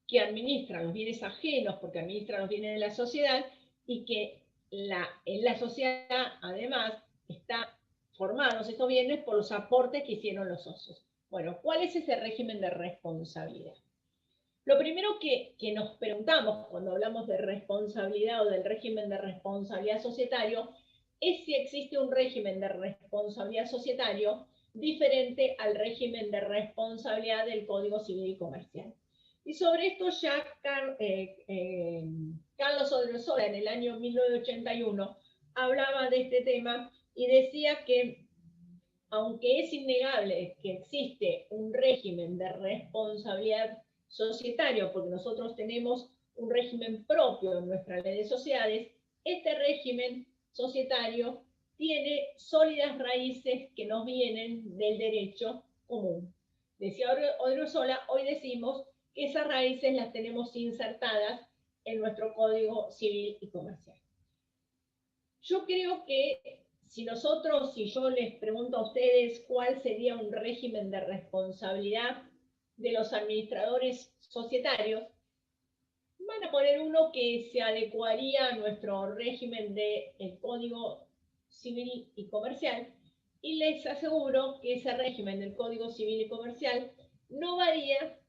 que administran los bienes ajenos porque administran los bienes de la sociedad y que en la sociedad además están formados estos bienes por los aportes que hicieron los socios. Bueno, ¿cuál es ese régimen de responsabilidad? Lo primero que nos preguntamos cuando hablamos de responsabilidad o del régimen de responsabilidad societario es si existe un régimen de responsabilidad societario diferente al régimen de responsabilidad del Código Civil y Comercial. Y sobre esto ya Carlos Odriozola en el año 1981 hablaba de este tema y decía que aunque es innegable que existe un régimen de responsabilidad societario, porque nosotros tenemos un régimen propio en nuestra ley de sociedades, este régimen societario tiene sólidas raíces que nos vienen del derecho común. Decía Odriozola, hoy decimos que esas raíces las tenemos insertadas en nuestro Código Civil y Comercial. Yo creo que si yo les pregunto a ustedes cuál sería un régimen de responsabilidad de los administradores societarios, van a poner uno que se adecuaría a nuestro régimen del Código Civil y Comercial, y les aseguro que ese régimen del Código Civil y Comercial no varía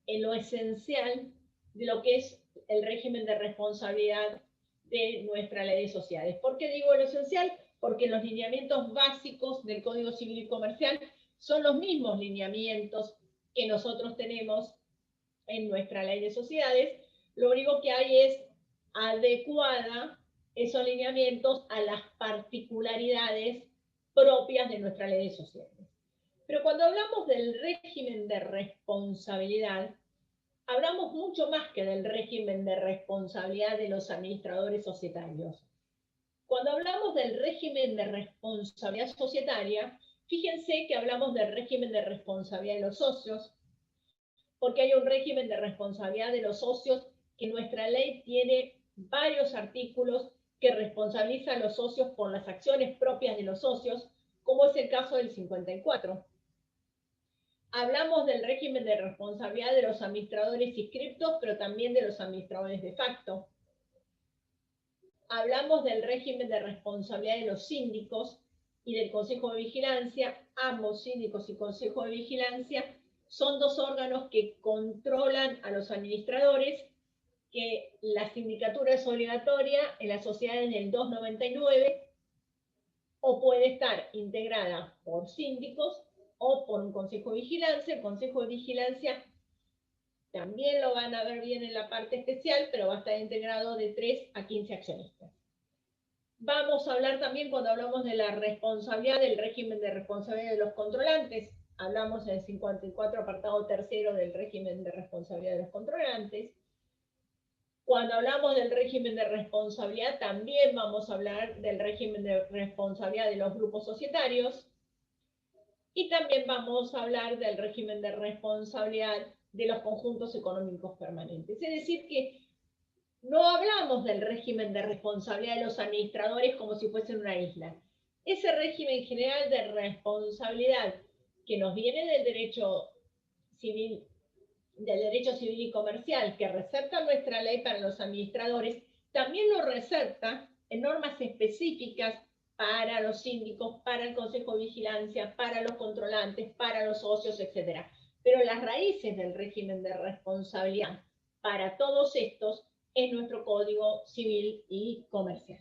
en lo esencial de lo que es el régimen de responsabilidad de nuestra ley de sociedades. ¿Por qué digo lo esencial? Porque los lineamientos básicos del Código Civil y Comercial son los mismos lineamientos que nosotros tenemos en nuestra ley de sociedades. Lo único que hay es adecuada esos lineamientos a las particularidades propias de nuestra ley de sociedades. Pero cuando hablamos del régimen de responsabilidad, hablamos mucho más que del régimen de responsabilidad de los administradores societarios. Cuando hablamos del régimen de responsabilidad societaria, fíjense que hablamos del régimen de responsabilidad de los socios, porque hay un régimen de responsabilidad de los socios que nuestra ley tiene varios artículos que responsabilizan a los socios por las acciones propias de los socios, como es el caso del 54. Hablamos del régimen de responsabilidad de los administradores inscriptos, pero también de los administradores de facto. Hablamos del régimen de responsabilidad de los síndicos y del Consejo de Vigilancia. Ambos, síndicos y Consejo de Vigilancia, son dos órganos que controlan a los administradores, que la sindicatura es obligatoria en las sociedades del 299, o puede estar integrada por síndicos o por un Consejo de Vigilancia. El Consejo de Vigilancia también lo van a ver bien en la parte especial, pero va a estar integrado de 3 a 15 accionistas. Vamos a hablar también, cuando hablamos de la responsabilidad, del régimen de responsabilidad de los controlantes. Hablamos en el 54 apartado tercero del régimen de responsabilidad de los controlantes. Cuando hablamos del régimen de responsabilidad, también vamos a hablar del régimen de responsabilidad de los grupos societarios. Y también vamos a hablar del régimen de responsabilidad de los conjuntos económicos permanentes. Es decir, que no hablamos del régimen de responsabilidad de los administradores como si fuesen una isla. Ese régimen general de responsabilidad que nos viene del derecho civil y comercial, que reserva nuestra ley para los administradores, también lo reserva en normas específicas para los síndicos, para el Consejo de Vigilancia, para los controlantes, para los socios, etc. Pero las raíces del régimen de responsabilidad para todos estos es nuestro Código Civil y Comercial.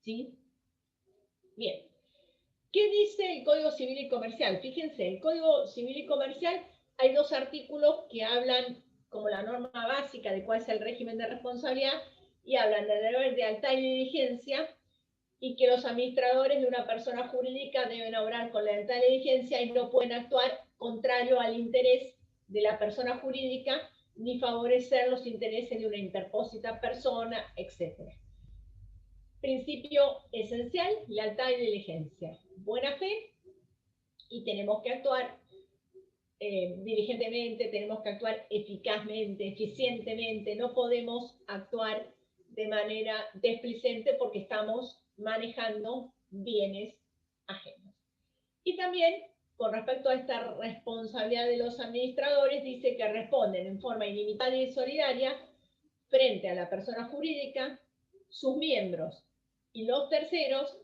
¿Sí? Bien. ¿Qué dice el Código Civil y Comercial? Fíjense, el Código Civil y Comercial hay dos artículos que hablan como la norma básica de cuál es el régimen de responsabilidad y hablan del deber de lealtad y diligencia, y que los administradores de una persona jurídica deben obrar con lealtad y diligencia y no pueden actuar contrario al interés de la persona jurídica ni favorecer los intereses de una interpósita persona, etc. Principio esencial: lealtad y diligencia. Buena fe, y tenemos que actuar diligentemente, tenemos que actuar eficazmente, eficientemente. No podemos actuar de manera desplicente porque estamos manejando bienes ajenos. Y también, con respecto a esta responsabilidad de los administradores, dice que responden en forma ilimitada y solidaria frente a la persona jurídica, sus miembros y los terceros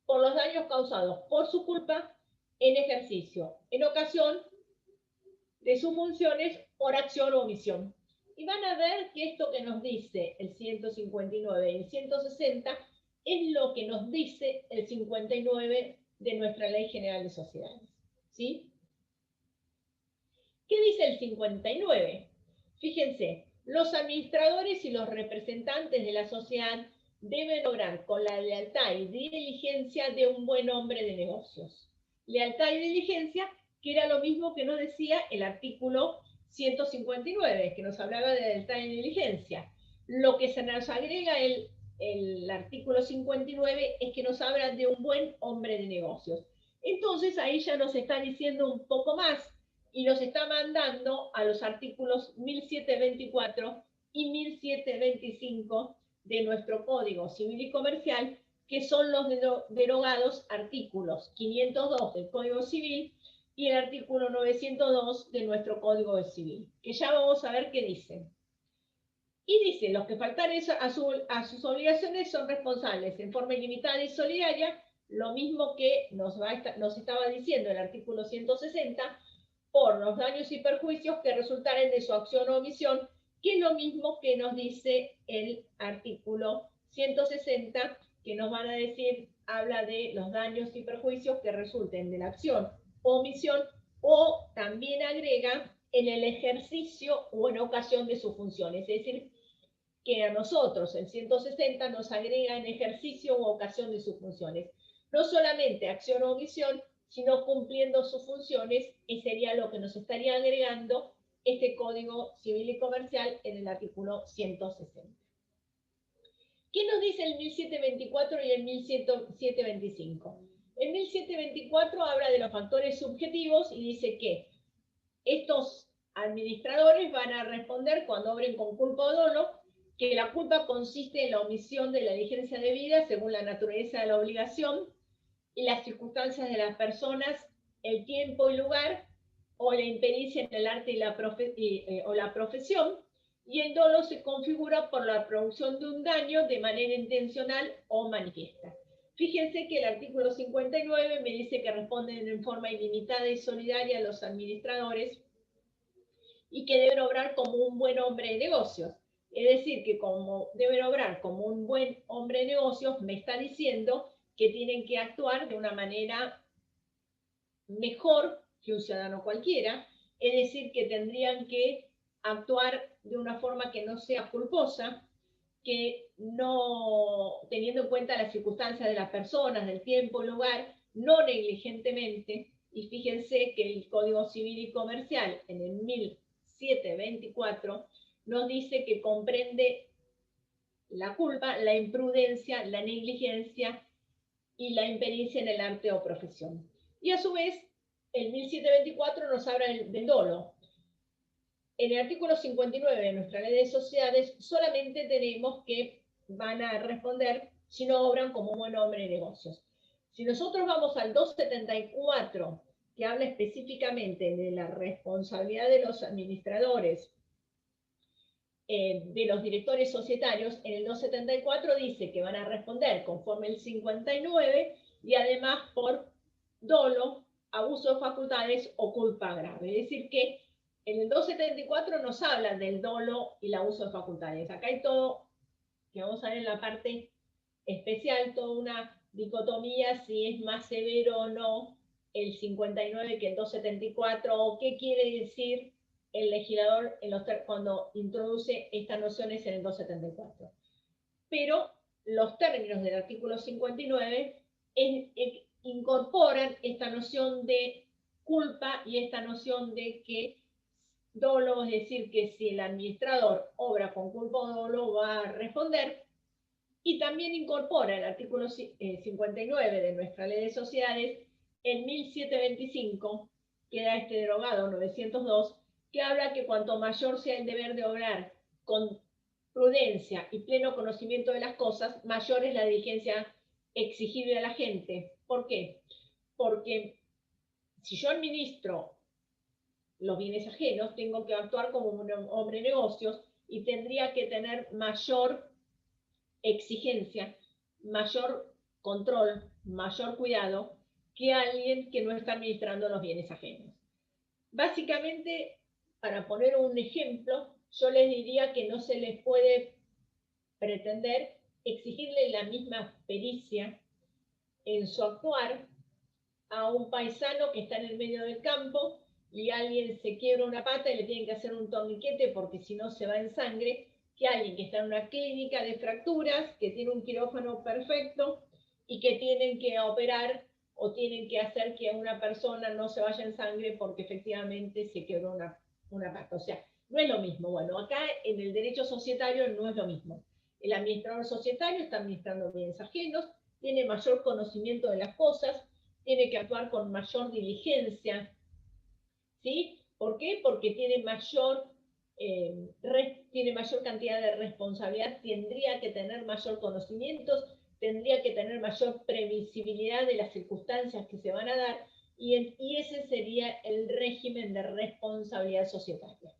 por los daños causados por su culpa en ejercicio, en ocasión de sus funciones por acción o omisión. Y van a ver que esto que nos dice el 159 y el 160 es lo que nos dice el 59 de nuestra Ley General de Sociedades. ¿Sí? ¿Qué dice el 59? Fíjense, los administradores y los representantes de la sociedad deben obrar con la lealtad y diligencia de un buen hombre de negocios. Lealtad y diligencia, que era lo mismo que nos decía el artículo 159, que nos hablaba de lealtad y diligencia. Lo que se nos agrega el artículo 59 es que nos habla de un buen hombre de negocios. Entonces ahí ya nos está diciendo un poco más y nos está mandando a los artículos 1724 y 1725 de nuestro Código Civil y Comercial, que son los derogados artículos 502 del Código Civil y el artículo 902 de nuestro Código Civil, que ya vamos a ver qué dicen. Y dice, los que faltan a sus obligaciones son responsables en forma ilimitada y solidaria, lo mismo que nos estaba diciendo el artículo 160, por los daños y perjuicios que resultaren de su acción o omisión, que es lo mismo que nos dice el artículo 160, que nos van a decir, habla de los daños y perjuicios que resulten de la acción o omisión, o también agrega en el ejercicio o en ocasión de sus funciones. Es decir, que a nosotros el 160 nos agrega en ejercicio u ocasión de sus funciones. No solamente acción o omisión, sino cumpliendo sus funciones, y sería lo que nos estaría agregando este Código Civil y Comercial en el artículo 160. ¿Qué nos dice el 1724 y el 1725? El 1724 habla de los factores subjetivos y dice que estos administradores van a responder cuando obren con culpa o dolo, que la culpa consiste en la omisión de la diligencia debida según la naturaleza de la obligación y las circunstancias de las personas, el tiempo y lugar, o la impericia en el arte o la profesión, y el dolo se configura por la producción de un daño de manera intencional o manifiesta. Fíjense que el artículo 59 me dice que responden en forma ilimitada y solidaria a los administradores y que deben obrar como un buen hombre de negocios. Es decir, que como deben obrar como un buen hombre de negocios, me está diciendo que tienen que actuar de una manera mejor que un ciudadano cualquiera, es decir, que tendrían que actuar de una forma que no sea culposa, que no, teniendo en cuenta las circunstancias de las personas, del tiempo, el lugar, no negligentemente, y fíjense que el Código Civil y Comercial en el 1724 nos dice que comprende la culpa, la imprudencia, la negligencia y la impericia en el arte o profesión. Y a su vez, el 1724 nos habla del dolo. En el artículo 59 de nuestra Ley de Sociedades solamente tenemos que van a responder si no obran como un buen hombre de negocios. Si nosotros vamos al 274, que habla específicamente de la responsabilidad de los administradores, de los directores societarios, en el 274 dice que van a responder conforme el 59 y además por dolo, abuso de facultades o culpa grave. Es decir que en el 274 nos habla del dolo y el abuso de facultades. Acá hay todo, que vamos a ver en la parte especial, toda una dicotomía si es más severo o no el 59 que el 274, o qué quiere decir el legislador cuando introduce estas nociones en el 274. Pero los términos del artículo 59 incorporan esta noción de culpa y esta noción de que dolo, es decir, que si el administrador obra con culpa o dolo va a responder, y también incorpora el artículo 59 de nuestra Ley de Sociedades, el 1725, que da este derogado 902, que habla que cuanto mayor sea el deber de obrar con prudencia y pleno conocimiento de las cosas, mayor es la diligencia exigible a la gente. ¿Por qué? Porque si yo administro los bienes ajenos, tengo que actuar como un hombre de negocios y tendría que tener mayor exigencia, mayor control, mayor cuidado que alguien que no está administrando los bienes ajenos. Básicamente, para poner un ejemplo, yo les diría que no se les puede pretender exigirle la misma pericia en su actuar a un paisano que está en el medio del campo y alguien se quiebra una pata y le tienen que hacer un torniquete porque si no se va en sangre, que alguien que está en una clínica de fracturas, que tiene un quirófano perfecto y que tienen que operar o tienen que hacer que una persona no se vaya en sangre porque efectivamente se quebró una pata. O sea, no es lo mismo. Bueno, acá en el derecho societario no es lo mismo. El administrador societario está administrando bienes ajenos, tiene mayor conocimiento de las cosas, tiene que actuar con mayor diligencia, ¿sí? ¿Por qué? Porque tiene mayor cantidad de responsabilidad, tendría que tener mayor conocimientos, tendría que tener mayor previsibilidad de las circunstancias que se van a dar, y ese sería el régimen de responsabilidad societaria.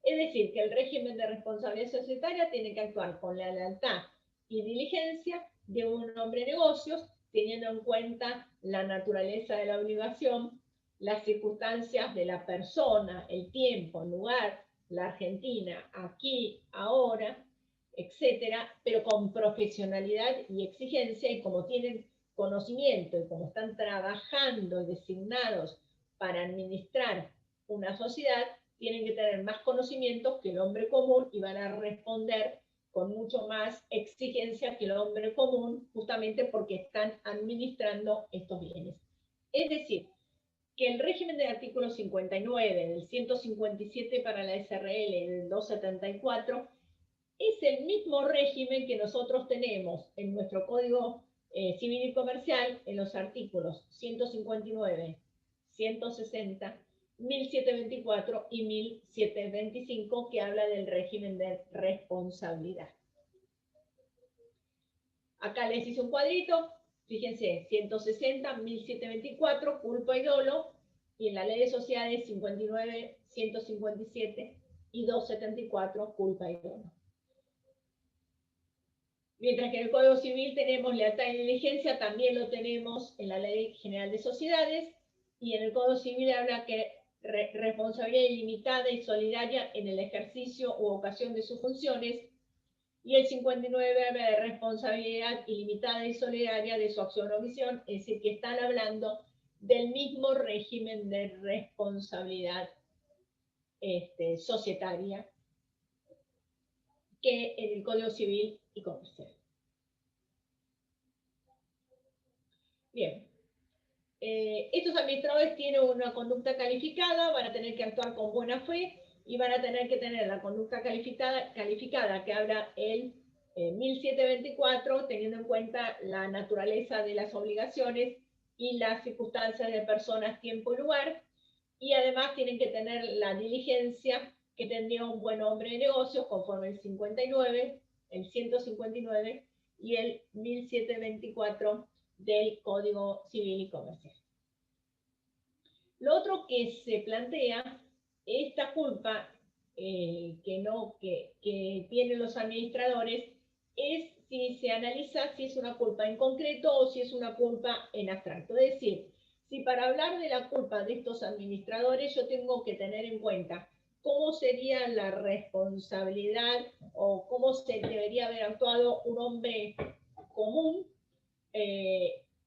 Es decir, que el régimen de responsabilidad societaria tiene que actuar con la lealtad y diligencia de un hombre de negocios, teniendo en cuenta la naturaleza de la obligación, las circunstancias de la persona, el tiempo, el lugar, la Argentina, aquí, ahora, etcétera, pero con profesionalidad y exigencia, y como tienen conocimiento y como están trabajando y designados para administrar una sociedad, tienen que tener más conocimientos que el hombre común y van a responder con mucho más exigencia que el hombre común, justamente porque están administrando estos bienes. Es decir, que el régimen del artículo 59, del 157 para la SRL, del 274, es el mismo régimen que nosotros tenemos en nuestro Código Civil y Comercial en los artículos 159, 160, 1724 y 1725, que habla del régimen de responsabilidad. Acá les hice un cuadrito, fíjense, 160, 1724, culpa y dolo, y en la ley de sociedades 59, 157 y 274, culpa y dolo. Mientras que en el Código Civil tenemos lealtad y diligencia, también lo tenemos en la Ley General de Sociedades, y en el Código Civil habla que responsabilidad ilimitada y solidaria en el ejercicio u ocasión de sus funciones, y el 59 habla de responsabilidad ilimitada y solidaria de su acción o omisión, es decir, que están hablando del mismo régimen de responsabilidad societaria que en el Código Civil y Comercial. Bien. Estos administradores tienen una conducta calificada, van a tener que actuar con buena fe y van a tener que tener la conducta calificada que habla el 1724, teniendo en cuenta la naturaleza de las obligaciones y las circunstancias de personas, tiempo y lugar, y además tienen que tener la diligencia que tendría un buen hombre de negocios conforme el 59, el 159 y el 1724 del Código Civil y Comercial. Lo otro que se plantea, esta culpa que tienen los administradores, es si se analiza si es una culpa en concreto o si es una culpa en abstracto. Es decir, si para hablar de la culpa de estos administradores yo tengo que tener en cuenta cómo sería la responsabilidad o cómo se debería haber actuado un hombre común,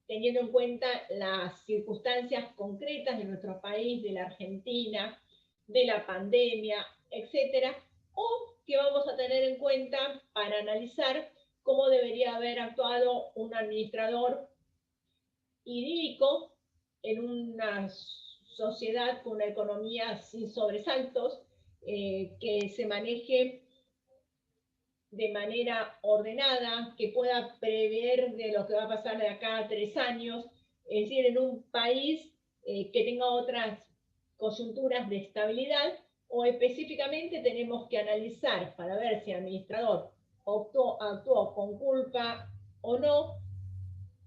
teniendo en cuenta las circunstancias concretas de nuestro país, de la Argentina, de la pandemia, etcétera, o que vamos a tener en cuenta para analizar cómo debería haber actuado un administrador idílico en una sociedad con una economía sin sobresaltos, que se maneje de manera ordenada, que pueda prever de lo que va a pasar de acá a 3 años, es decir, en un país que tenga otras coyunturas de estabilidad, o específicamente tenemos que analizar para ver si el administrador actuó con culpa o no,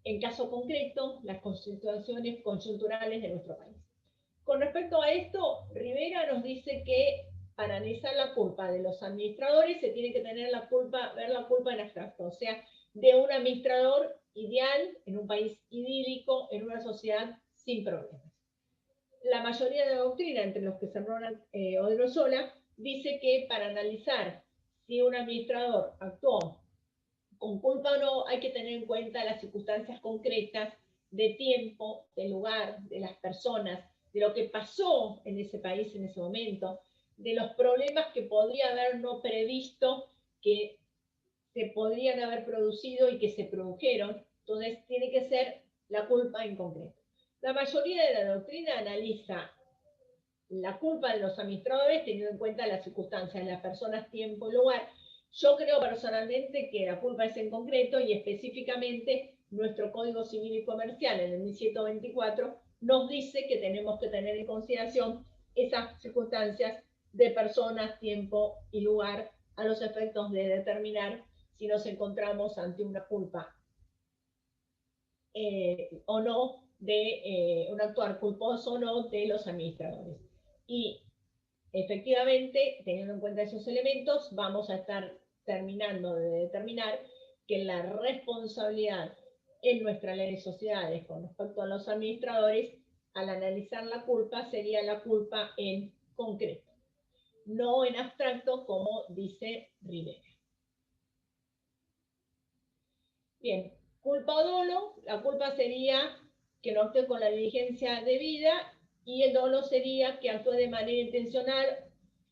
en caso concreto, las situaciones coyunturales de nuestro país. Con respecto a esto, Rivera nos dice que para analizar la culpa de los administradores se tiene que tener ver la culpa en abstracto, o sea, de un administrador ideal, en un país idílico, en una sociedad sin problemas. La mayoría de la doctrina, entre los que se Ronald Odriozola, dice que para analizar si un administrador actuó con culpa o no, hay que tener en cuenta las circunstancias concretas de tiempo, de lugar, de las personas, de lo que pasó en ese país en ese momento, de los problemas que podría haber no previsto, que se podrían haber producido y que se produjeron. Entonces, tiene que ser la culpa en concreto. La mayoría de la doctrina analiza la culpa de los administradores teniendo en cuenta las circunstancias, las personas, tiempo y lugar. Yo creo personalmente que la culpa es en concreto y específicamente nuestro Código Civil y Comercial en el 1124 nos dice que tenemos que tener en consideración esas circunstancias de personas, tiempo y lugar a los efectos de determinar si nos encontramos ante una culpa o no de un actuar culposo o no de los administradores. Y efectivamente, teniendo en cuenta esos elementos, vamos a estar terminando de determinar que la responsabilidad en nuestra ley de sociedades con respecto a los administradores, al analizar la culpa, sería la culpa en concreto, no en abstracto, como dice Rivera. Bien, culpa o dolo, la culpa sería que no actúe con la diligencia debida y el dolo sería que actúe de manera intencional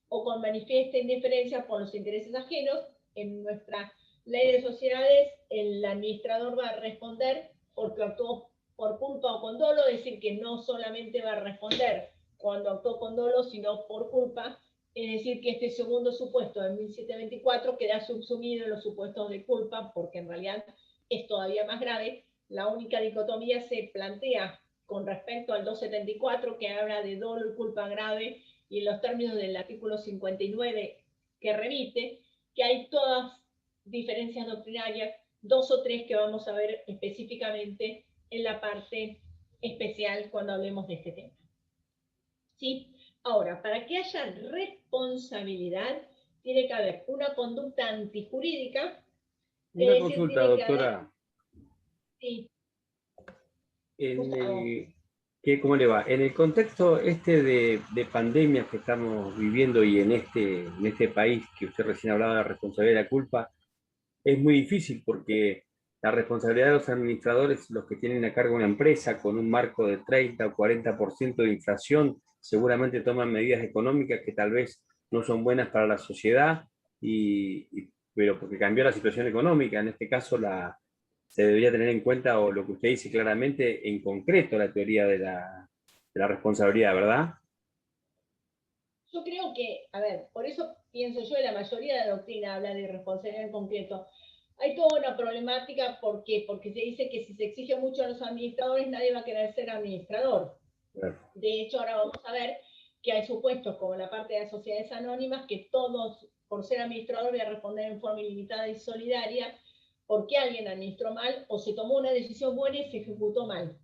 o con manifiesta indiferencia por los intereses ajenos. En nuestra ley de sociedades, el administrador va a responder porque actuó por culpa o con dolo, es decir, que no solamente va a responder cuando actuó con dolo, sino por culpa, es decir, que este segundo supuesto de 1724 queda subsumido en los supuestos de culpa, porque en realidad es todavía más grave. La única dicotomía se plantea con respecto al 274, que habla de dolo y culpa grave, y en los términos del artículo 59 que remite, que hay todas diferencias doctrinarias, 2 o 3 que vamos a ver específicamente en la parte especial cuando hablemos de este tema. ¿Sí? Ahora, para que haya responsabilidad, tiene que haber una conducta antijurídica. Una consulta, doctora. Sí. ¿Cómo le va? En el contexto de pandemia que estamos viviendo y en este país que usted recién hablaba de la responsabilidad y la culpa, es muy difícil porque la responsabilidad de los administradores, los que tienen a cargo una empresa con un marco de 30 o 40% de inflación, seguramente toman medidas económicas que tal vez no son buenas para la sociedad, pero porque cambió la situación económica. En este caso se debería tener en cuenta, o lo que usted dice claramente, en concreto, la teoría de la responsabilidad, ¿verdad? Yo creo que, a ver, por eso pienso yo, la mayoría de la doctrina habla de responsabilidad en concreto. Hay toda una problemática, ¿por qué? Porque se dice que si se exige mucho a los administradores, nadie va a querer ser administrador. Claro. De hecho, ahora vamos a ver que hay supuestos, como la parte de las sociedades anónimas, que todos, por ser administrador, voy a responder en forma ilimitada y solidaria, porque alguien administró mal o se tomó una decisión buena y se ejecutó mal.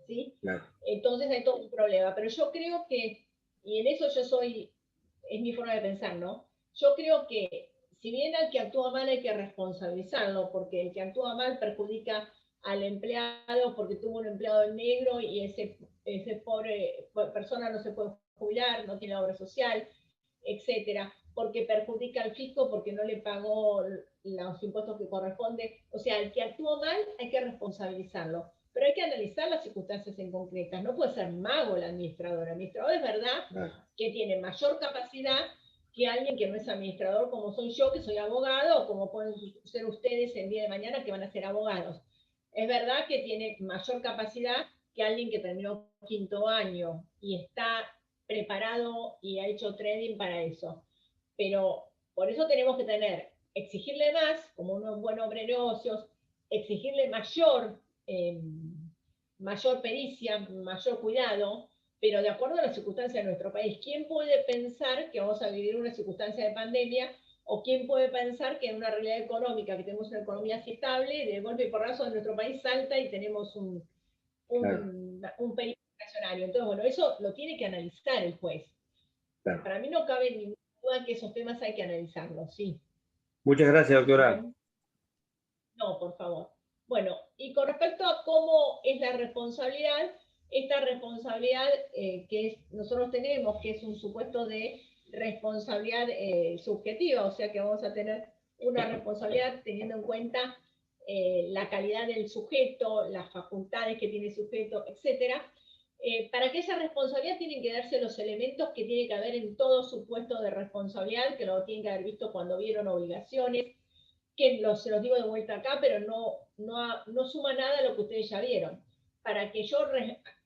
¿Sí? Claro. Entonces hay todo un problema. Pero yo creo que, y en eso es mi forma de pensar, ¿no? Yo creo que si bien al que actúa mal hay que responsabilizarlo, porque el que actúa mal perjudica al empleado porque tuvo un empleado en negro y ese pobre persona no se puede jubilar, no tiene obra social, etcétera, porque perjudica al fisco porque no le pagó los impuestos que corresponde. O sea, el que actúa mal hay que responsabilizarlo, pero hay que analizar las circunstancias en concretas. No puede ser mago el administrador. El administrador es verdad que tiene mayor capacidad que alguien que no es administrador, como soy yo, que soy abogado, o como pueden ser ustedes el día de mañana que van a ser abogados. Es verdad que tiene mayor capacidad que alguien que terminó 5º año y está preparado y ha hecho trading para eso. Pero por eso tenemos que exigirle más, como un buen hombre de negocios, exigirle mayor pericia, mayor cuidado, pero de acuerdo a las circunstancias de nuestro país. ¿Quién puede pensar que vamos a vivir una circunstancia de pandemia ¿O quién puede pensar que en una realidad económica, que tenemos una economía así estable, de golpe y porrazo en nuestro país salta y tenemos un peligro inflacionario? Entonces, bueno, eso lo tiene que analizar el juez. Claro. Para mí no cabe ninguna duda que esos temas hay que analizarlos, sí. Muchas gracias, doctora. No, por favor. Bueno, y con respecto a cómo es la responsabilidad, esta responsabilidad que nosotros tenemos, que es un supuesto de responsabilidad subjetiva, o sea que vamos a tener una responsabilidad teniendo en cuenta la calidad del sujeto, las facultades que tiene el sujeto, etc. Para que esa responsabilidad tienen que darse los elementos que tiene que haber en todo supuesto de responsabilidad, que lo tienen que haber visto cuando vieron obligaciones, que se los digo de vuelta acá, pero no suma nada a lo que ustedes ya vieron. Para que yo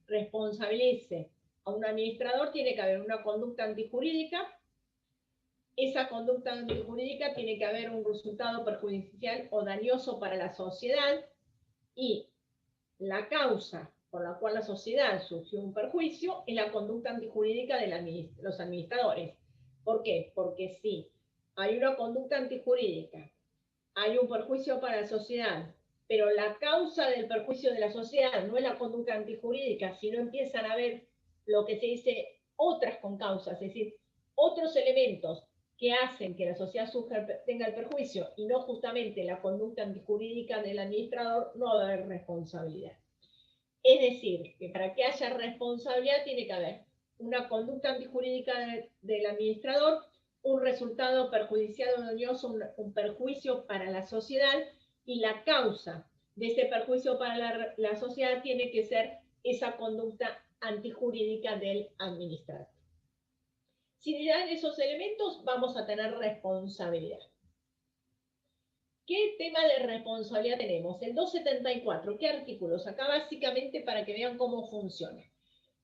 responsabilice a un administrador tiene que haber una conducta antijurídica. Esa conducta antijurídica tiene que haber un resultado perjudicial o dañoso para la sociedad, y la causa por la cual la sociedad sufrió un perjuicio es la conducta antijurídica de los administradores. ¿Por qué? Porque si hay una conducta antijurídica, hay un perjuicio para la sociedad, pero la causa del perjuicio de la sociedad no es la conducta antijurídica, sino empiezan a haber lo que se dice otras concausas, es decir, otros elementos que hacen que la sociedad tenga el perjuicio y no justamente la conducta antijurídica del administrador, no va a haber responsabilidad. Es decir, que para que haya responsabilidad tiene que haber una conducta antijurídica del administrador, un resultado perjudicial o dañoso, un perjuicio para la sociedad, y la causa de ese perjuicio para la sociedad tiene que ser esa conducta antijurídica del administrador. Si le dan esos elementos, vamos a tener responsabilidad. ¿Qué tema de responsabilidad tenemos? El 274, ¿qué artículos? Acá básicamente para que vean cómo funciona.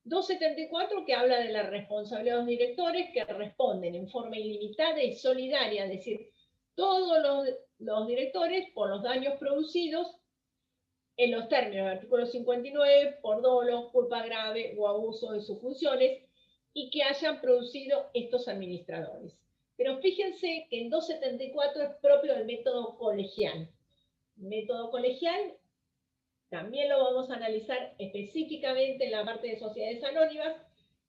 274 que habla de la responsabilidad de los directores que responden en forma ilimitada y solidaria, es decir, todos los directores por los daños producidos en los términos del artículo 59 por dolo, culpa grave o abuso de sus funciones y que hayan producido estos administradores. Pero fíjense que en 274 es propio del método colegial. Método colegial también lo vamos a analizar específicamente en la parte de sociedades anónimas,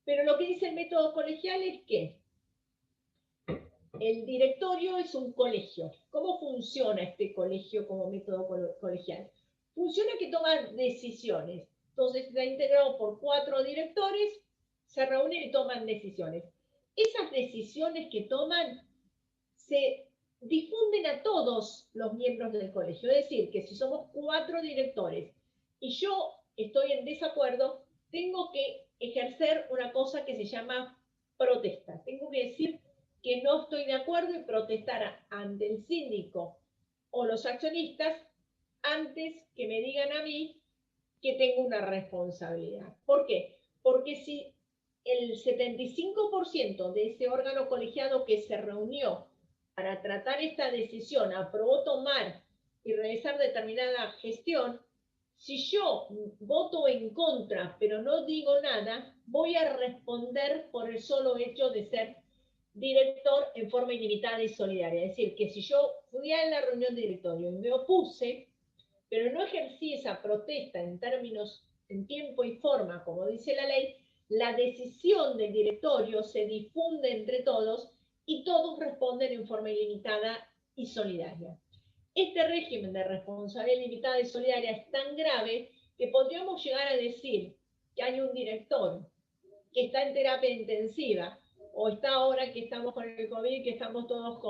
pero lo que dice el método colegial es que el directorio es un colegio. ¿Cómo funciona este colegio como método colegial? Funciona que toma decisiones. Entonces está integrado por 4 directores, se reúnen y toman decisiones. Esas decisiones que toman se difunden a todos los miembros del colegio. Es decir, que si somos 4 directores y yo estoy en desacuerdo, tengo que ejercer una cosa que se llama protesta. Tengo que decir que no estoy de acuerdo y protestar ante el síndico o los accionistas antes que me digan a mí que tengo una responsabilidad. ¿Por qué? Porque si el 75% de ese órgano colegiado que se reunió para tratar esta decisión aprobó tomar y realizar determinada gestión, si yo voto en contra pero no digo nada, voy a responder por el solo hecho de ser director en forma ilimitada y solidaria. Es decir, que si yo fui a la reunión de directorio y me opuse, pero no ejercí esa protesta en términos, en tiempo y forma, como dice la ley, la decisión del directorio se difunde entre todos y todos responden en forma ilimitada y solidaria. Este régimen de responsabilidad ilimitada y solidaria es tan grave que podríamos llegar a decir que hay un director que está en terapia intensiva, o está ahora que estamos con el COVID, que estamos todos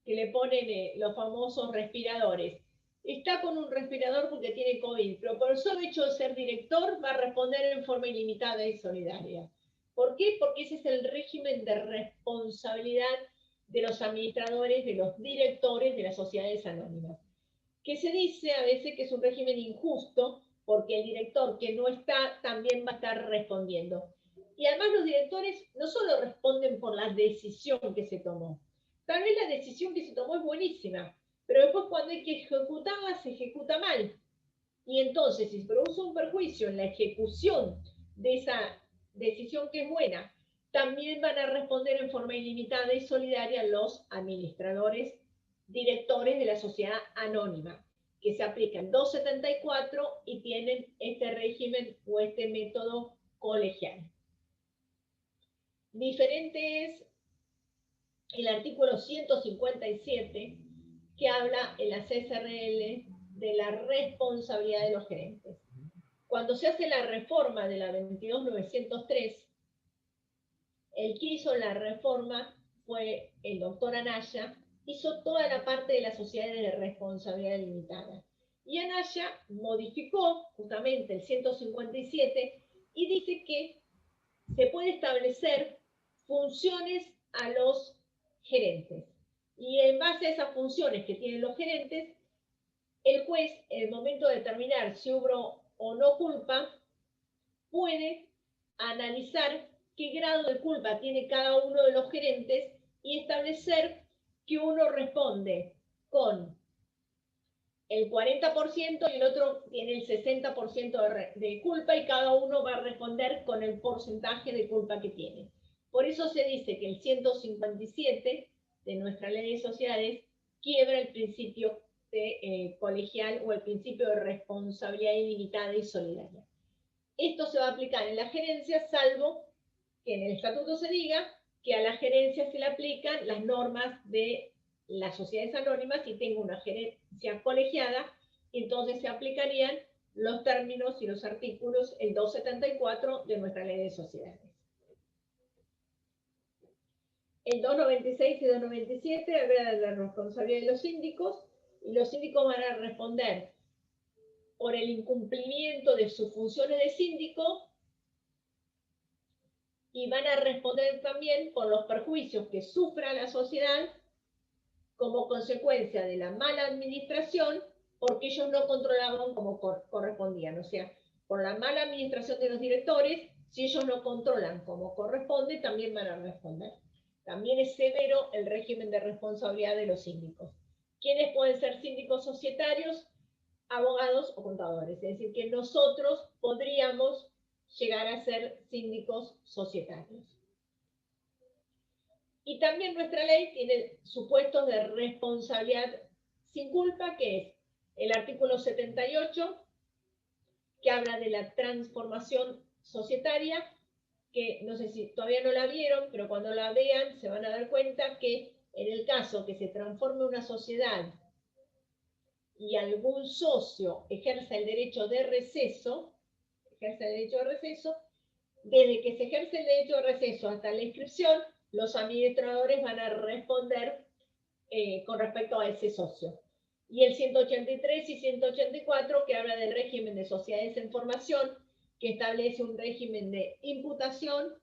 que le ponen los famosos respiradores. Está con un respirador porque tiene COVID, pero por el solo hecho de ser director va a responder en forma ilimitada y solidaria. ¿Por qué? Porque ese es el régimen de responsabilidad de los administradores, de los directores de las sociedades anónimas. Que se dice a veces que es un régimen injusto porque el director que no está también va a estar respondiendo. Y además los directores no solo responden por la decisión que se tomó. Tal vez la decisión que se tomó es buenísima, pero después cuando hay que ejecutarla se ejecuta mal. Y entonces, si se produce un perjuicio en la ejecución de esa decisión que es buena, También van a responder en forma ilimitada y solidaria los administradores, directores de la sociedad anónima, que se aplican 274 y tienen este régimen o este método colegial. Diferente es el artículo 157, que habla en la CSRL de la responsabilidad de los gerentes. Cuando se hace la reforma de la 22903, el que hizo la reforma fue el doctor Anaya, hizo toda la parte de las sociedades de responsabilidad limitada. Y Anaya modificó justamente el 157 y dice que se puede establecer funciones a los gerentes. Y en base a esas funciones que tienen los gerentes, el juez, en el momento de determinar si hubo o no culpa, puede analizar qué grado de culpa tiene cada uno de los gerentes y establecer que uno responde con el 40% y el otro tiene el 60% de culpa, y cada uno va a responder con el porcentaje de culpa que tiene. Por eso se dice que el 157 de nuestra ley de sociedades quiebra el principio de, colegial, o el principio de responsabilidad ilimitada y solidaria. Esto se va a aplicar en la gerencia, salvo que en el estatuto se diga que a la gerencia se le aplican las normas de las sociedades anónimas y tengo una gerencia colegiada, entonces se aplicarían los términos y los artículos, el 274 de nuestra ley de sociedades. El 296 y 297 habla de la responsabilidad de los síndicos, y los síndicos van a responder por el incumplimiento de sus funciones de síndico, y van a responder también por los perjuicios que sufra la sociedad como consecuencia de la mala administración, porque ellos no controlaban como correspondían. O sea, por la mala administración de los directores, si ellos no controlan como corresponde, también van a responder. También es severo el régimen de responsabilidad de los síndicos. ¿Quiénes pueden ser síndicos societarios? Abogados o contadores. Es decir, que nosotros podríamos llegar a ser síndicos societarios. Y también nuestra ley tiene supuestos de responsabilidad sin culpa, que es el artículo 78, que habla de la transformación societaria, que no sé si todavía no la vieron, pero cuando la vean se van a dar cuenta que en el caso que se transforme una sociedad y algún socio ejerza el derecho de receso, desde que se ejerce el derecho de receso hasta la inscripción, los administradores van a responder con respecto a ese socio. Y el 183 y 184, que habla del régimen de sociedades en formación, que establece un régimen de imputación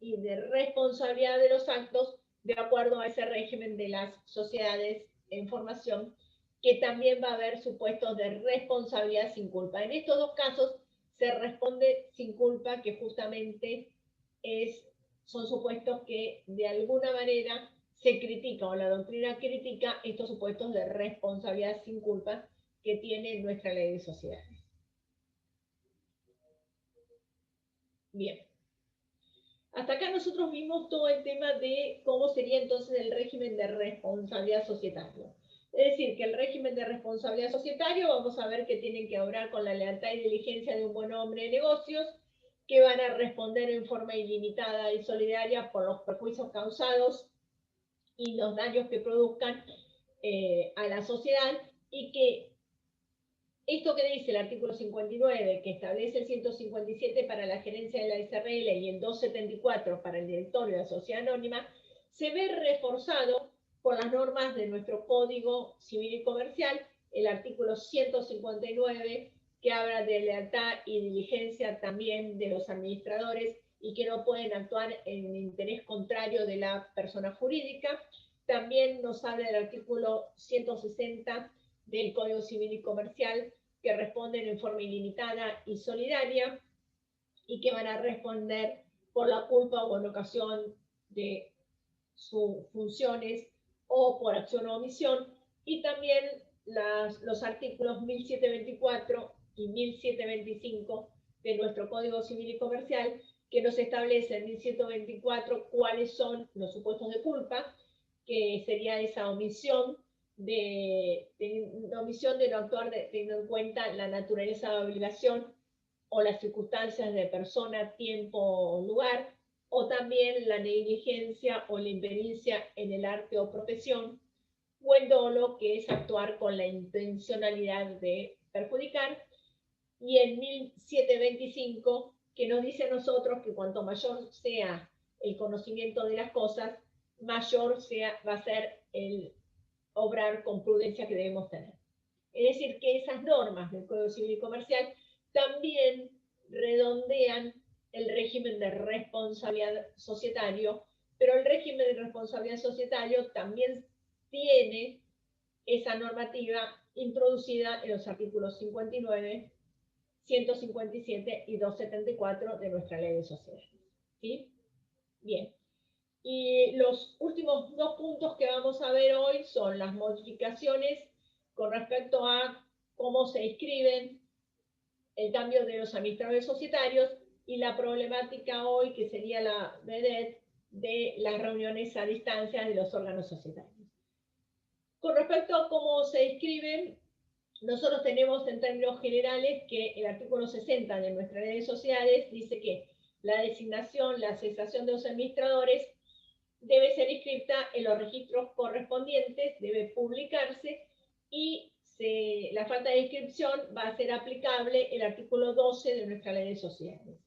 y de responsabilidad de los actos de acuerdo a ese régimen de las sociedades en formación, que también va a haber supuestos de responsabilidad sin culpa. En estos dos casos se responde sin culpa, que justamente son supuestos que de alguna manera se critica, o la doctrina critica estos supuestos de responsabilidad sin culpa que tiene nuestra ley de sociedades. Bien. Hasta acá nosotros vimos todo el tema de cómo sería entonces el régimen de responsabilidad societario. Es decir, que el régimen de responsabilidad societario, vamos a ver que tienen que obrar con la lealtad y diligencia de un buen hombre de negocios, que van a responder en forma ilimitada y solidaria por los perjuicios causados y los daños que produzcan a la sociedad, y que esto que dice el artículo 59, que establece el 157 para la gerencia de la SRL y el 274 para el directorio de la sociedad anónima, se ve reforzado por las normas de nuestro Código Civil y Comercial, el artículo 159, que habla de lealtad y diligencia también de los administradores y que no pueden actuar en interés contrario de la persona jurídica. También nos habla del artículo 160 del Código Civil y Comercial, que responden en forma ilimitada y solidaria y que van a responder por la culpa o en ocasión de sus funciones o por acción o omisión. Y también los artículos 1724 y 1725 de nuestro Código Civil y Comercial, que nos establece en 1124 cuáles son los supuestos de culpa, que sería esa omisión de no actuar teniendo en cuenta la naturaleza de la obligación o las circunstancias de persona, tiempo o lugar, o también la negligencia o la impericia en el arte o profesión, o el dolo, que es actuar con la intencionalidad de perjudicar, y el 1725, que nos dice a nosotros que cuanto mayor sea el conocimiento de las cosas, mayor va a ser el obrar con prudencia que debemos tener. Es decir, que esas normas del Código Civil y Comercial también redondean el régimen de responsabilidad societario, pero el régimen de responsabilidad societario también tiene esa normativa introducida en los artículos 59, 157 y 274 de nuestra Ley de Sociedades. ¿Sí? Bien. Y los últimos dos puntos que vamos a ver hoy son las modificaciones con respecto a cómo se inscriben, el cambio de los administradores societarios y la problemática hoy que sería la vedette de las reuniones a distancia de los órganos societarios. Con respecto a cómo se inscriben, nosotros tenemos en términos generales que el artículo 60 de nuestra Ley de Sociedades dice que la designación, la cesación de los administradores debe ser inscrita en los registros correspondientes, debe publicarse y la falta de inscripción va a ser aplicable el artículo 12 de nuestra Ley de Sociedades.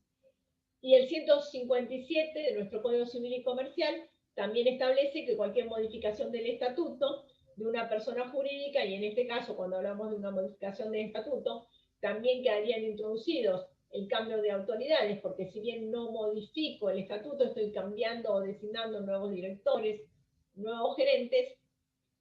Y el 157 de nuestro Código Civil y Comercial también establece que cualquier modificación del estatuto de una persona jurídica, y en este caso cuando hablamos de una modificación del estatuto, también quedarían introducidos el cambio de autoridades, porque si bien no modifico el estatuto, estoy cambiando o designando nuevos directores, nuevos gerentes,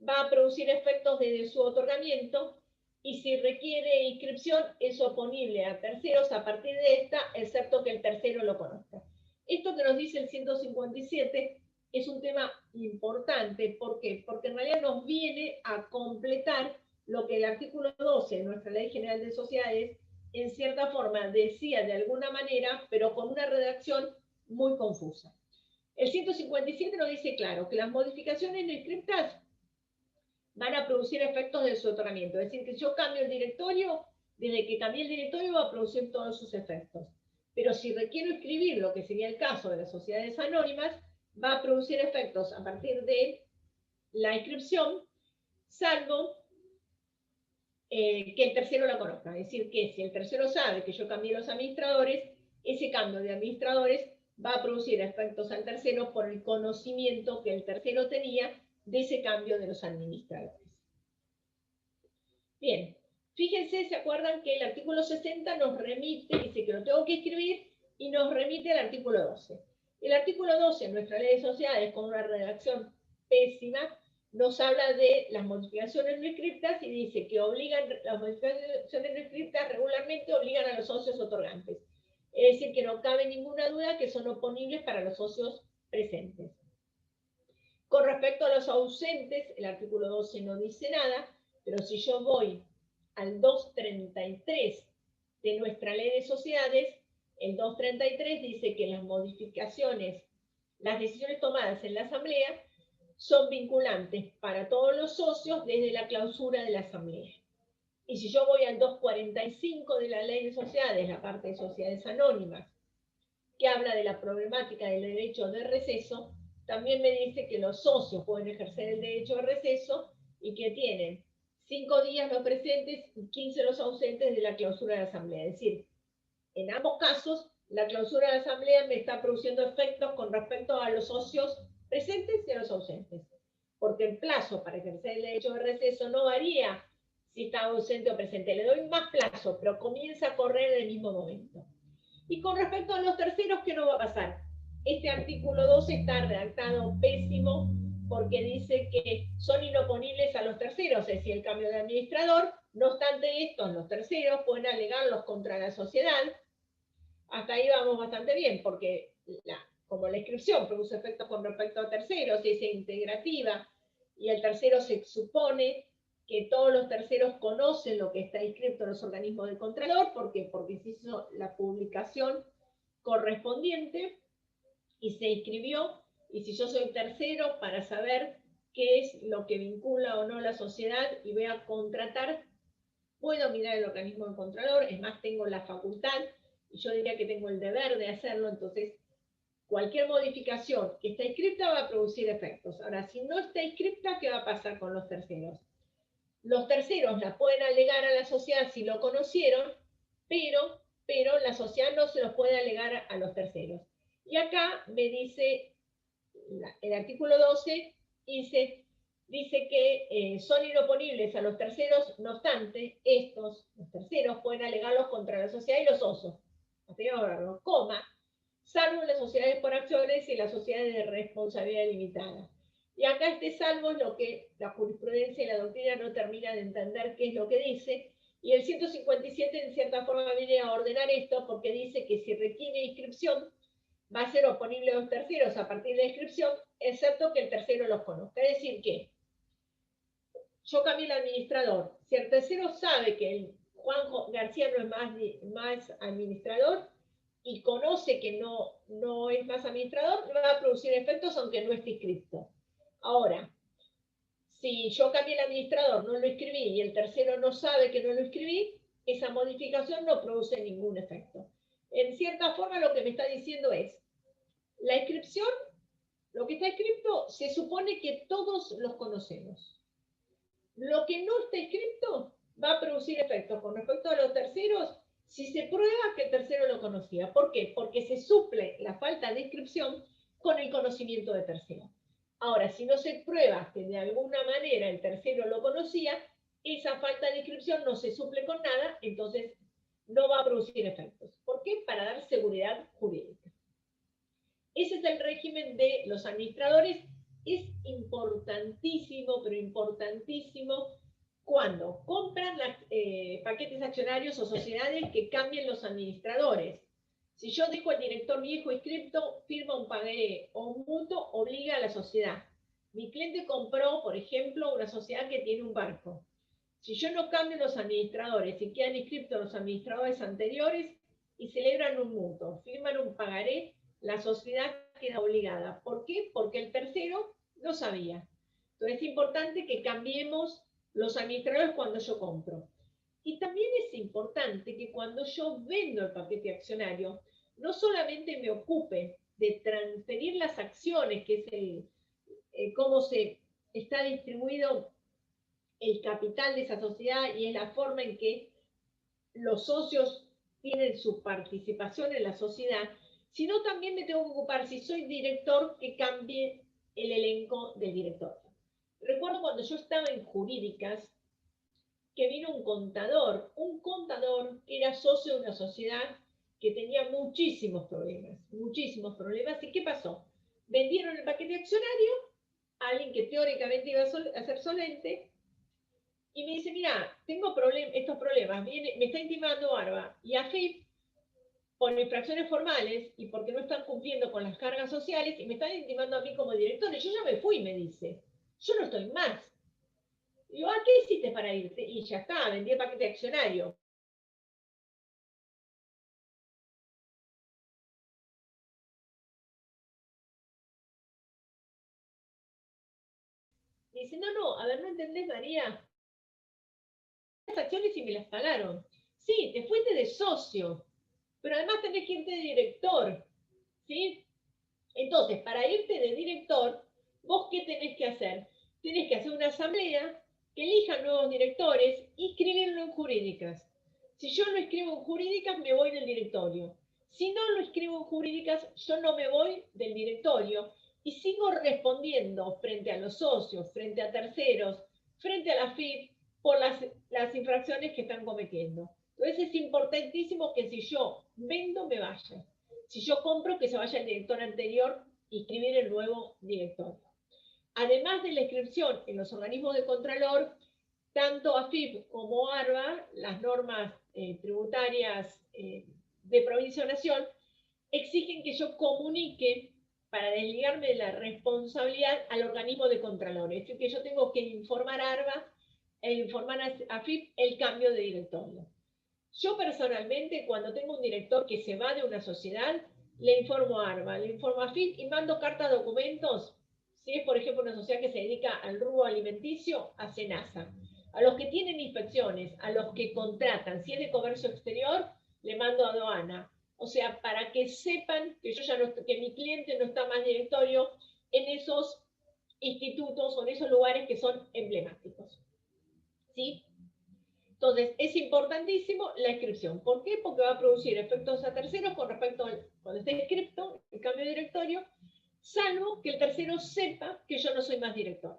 va a producir efectos desde su otorgamiento, y si requiere inscripción es oponible a terceros a partir de esta, excepto que el tercero lo conozca. Esto que nos dice el 157 es un tema importante. ¿Por qué? Porque en realidad nos viene a completar lo que el artículo 12 de nuestra Ley General de Sociedades en cierta forma decía de alguna manera, pero con una redacción muy confusa. El 157 nos dice claro que las modificaciones no inscriptas van a producir efectos de su otorgamiento. Es decir, que yo cambio el directorio, desde que cambié el directorio va a producir todos sus efectos. Pero si requiero inscribir, lo que sería el caso de las sociedades anónimas, va a producir efectos a partir de la inscripción, salvo que el tercero la conozca. Es decir, que si el tercero sabe que yo cambié los administradores, ese cambio de administradores va a producir efectos al tercero por el conocimiento que el tercero tenía de ese cambio de los administradores. Bien, fíjense, ¿se acuerdan que el artículo 60 nos remite, dice que lo tengo que escribir, y nos remite al artículo 12? El artículo 12 en nuestra Ley de Sociedades, con una redacción pésima, nos habla de las modificaciones no inscriptas y dice que las modificaciones no inscriptas regularmente obligan a los socios otorgantes. Es decir, que no cabe ninguna duda que son oponibles para los socios presentes. Con respecto a los ausentes, el artículo 12 no dice nada, pero si yo voy al 233 de nuestra Ley de Sociedades, el 233 dice que las modificaciones, las decisiones tomadas en la Asamblea son vinculantes para todos los socios desde la clausura de la Asamblea. Y si yo voy al 245 de la Ley de Sociedades, la parte de sociedades anónimas, que habla de la problemática del derecho de receso, también me dice que los socios pueden ejercer el derecho de receso y que tienen 5 días los presentes y 15 los ausentes de la clausura de la Asamblea. Es decir, en ambos casos, la clausura de la Asamblea me está produciendo efectos con respecto a los socios presentes y a los ausentes. Porque el plazo para ejercer el derecho de receso no varía si está ausente o presente. Le doy más plazo, pero comienza a correr en el mismo momento. Y con respecto a los terceros, ¿qué nos va a pasar? Este artículo 12 está redactado pésimo porque dice que son inoponibles a los terceros, es decir, el cambio de administrador. No obstante esto, los terceros pueden alegarlos contra la sociedad. Hasta ahí vamos bastante bien, porque como la inscripción produce efectos con respecto a terceros, es integrativa, y el tercero se supone que todos los terceros conocen lo que está inscrito en los organismos del Contralor. ¿Por qué? Porque se hizo la publicación correspondiente y se inscribió, y si yo soy tercero, para saber qué es lo que vincula o no la sociedad y voy a contratar, puedo mirar el organismo del Contralor, es más, tengo la facultad, y yo diría que tengo el deber de hacerlo, entonces cualquier modificación que está inscripta va a producir efectos. Ahora, si no está inscripta, ¿qué va a pasar con los terceros? Los terceros la pueden alegar a la sociedad si lo conocieron, pero la sociedad no se los puede alegar a los terceros. Y acá me dice, el artículo 12 dice que son inoponibles a los terceros, no obstante, los terceros, pueden alegarlos contra la sociedad y los socios, coma, salvo las sociedades por acciones y las sociedades de responsabilidad limitada. Y acá este salvo es lo que la jurisprudencia y la doctrina no terminan de entender qué es lo que dice, y el 157 en cierta forma viene a ordenar esto porque dice que si requiere inscripción, va a ser oponible a los terceros a partir de la inscripción, excepto que el tercero los conozca. Es decir, que yo cambié el administrador. Si el tercero sabe que el Juan García no es más administrador y conoce que no es más administrador, va a producir efectos aunque no esté inscrito. Ahora, si yo cambié el administrador, no lo inscribí y el tercero no sabe que no lo inscribí, esa modificación no produce ningún efecto. En cierta forma lo que me está diciendo es, la inscripción, lo que está escrito, se supone que todos los conocemos. Lo que no está escrito va a producir efectos con respecto a los terceros si se prueba que el tercero lo conocía. ¿Por qué? Porque se suple la falta de inscripción con el conocimiento de tercero. Ahora, si no se prueba que de alguna manera el tercero lo conocía, esa falta de inscripción no se suple con nada, entonces no va a producir efectos. ¿Por qué? Para dar seguridad jurídica. Ese es el régimen de los administradores. Es importantísimo, pero importantísimo, cuando compran paquetes accionarios o sociedades que cambien los administradores. Si yo dejo el director viejo inscripto, firma un pagaré o un mutuo, obliga a la sociedad. Mi cliente compró, por ejemplo, una sociedad que tiene un barco. Si yo no cambio los administradores y quedan inscriptos los administradores anteriores y celebran un mutuo, firman un pagaré, la sociedad queda obligada. ¿Por qué? Porque el tercero no sabía. Entonces es importante que cambiemos los administradores cuando yo compro. Y también es importante que cuando yo vendo el paquete accionario, no solamente me ocupe de transferir las acciones, que es cómo se está distribuido el capital de esa sociedad y es la forma en que los socios tienen su participación en la sociedad, sino también me tengo que ocupar, si soy director, que cambie el elenco del directorio. Recuerdo cuando yo estaba en jurídicas, que vino un contador que era socio de una sociedad que tenía muchísimos problemas. ¿Y qué pasó? Vendieron el paquete accionario a alguien que teóricamente iba a ser solvente, y me dice, mira, tengo estos problemas, me está intimando Arba y AFIP por infracciones formales y porque no están cumpliendo con las cargas sociales, y me están intimando a mí como director, y yo ya me fui, me dice, yo no estoy más. Y yo, ¿qué hiciste para irte? Y ya está, vendí el paquete accionario. Me dice, no, a ver, ¿no entendés, María? Las acciones y me las pagaron. Sí, te fuiste de socio, pero además tenés que irte de director, ¿sí? Entonces, para irte de director, ¿vos qué tenés que hacer? Tenés que hacer una asamblea que elija nuevos directores y inscribirlo en jurídicas. Si yo lo escribo en jurídicas, me voy del directorio. Si no lo escribo en jurídicas, yo no me voy del directorio y sigo respondiendo frente a los socios, frente a terceros, frente a la FIP, por las infracciones que están cometiendo. Entonces es importantísimo que si yo vendo, me vaya. Si yo compro, que se vaya el director anterior y inscribir el nuevo director. Además de la inscripción en los organismos de Contralor, tanto AFIP como ARBA, las normas tributarias de provincia o nación, exigen que yo comunique para desligarme de la responsabilidad al organismo de Contralor. Es decir, que yo tengo que informar a ARBA e informar a AFIP el cambio de directorio. Yo personalmente, cuando tengo un director que se va de una sociedad, le informo a ARMA, le informo a FIT y mando carta de documentos. Si es, por ejemplo, una sociedad que se dedica al rubro alimenticio, a SENASA. A los que tienen inspecciones, a los que contratan, si es de comercio exterior, le mando a aduana. O sea, para que sepan que yo ya no, que mi cliente no está más directorio en esos institutos o en esos lugares que son emblemáticos. ¿Sí? Entonces, es importantísimo la inscripción. ¿Por qué? Porque va a producir efectos a terceros con respecto a cuando esté inscripto, el cambio de directorio, salvo que el tercero sepa que yo no soy más director.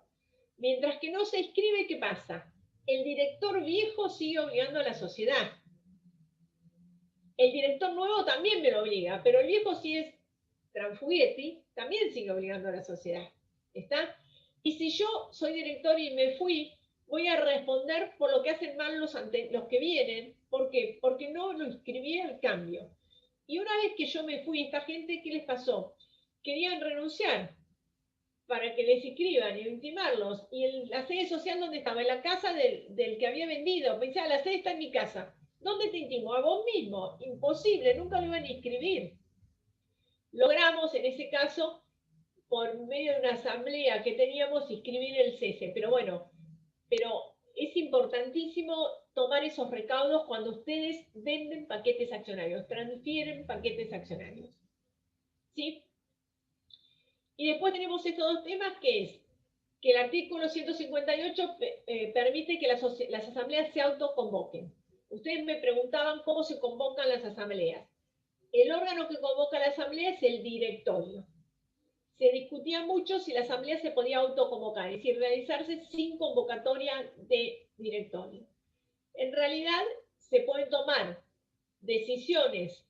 Mientras que no se inscribe, ¿qué pasa? El director viejo sigue obligando a la sociedad. El director nuevo también me lo obliga, pero el viejo, si es Transfuguetti, también sigue obligando a la sociedad. ¿Está? Y si yo soy director y me fui, voy a responder por lo que hacen mal los que vienen. ¿Por qué? Porque no lo inscribí al cambio. Y una vez que yo me fui, esta gente, ¿qué les pasó? Querían renunciar para que les inscriban y intimarlos. Y la sede social, ¿dónde estaba? En la casa del que había vendido. Me decía, la sede está en mi casa. ¿Dónde te intimo? A vos mismo. Imposible, nunca lo iban a inscribir. Logramos, en ese caso, por medio de una asamblea que teníamos, inscribir el cese. Pero bueno, es importantísimo tomar esos recaudos cuando ustedes venden paquetes accionarios, transfieren paquetes accionarios. ¿Sí? Y después tenemos estos dos temas, que es que el artículo 158 permite que las asambleas se autoconvoquen. Ustedes me preguntaban cómo se convocan las asambleas. El órgano que convoca la asamblea es el directorio. Se discutía mucho si la asamblea se podía autoconvocar, es decir, realizarse sin convocatoria de directorio. En realidad, se pueden tomar decisiones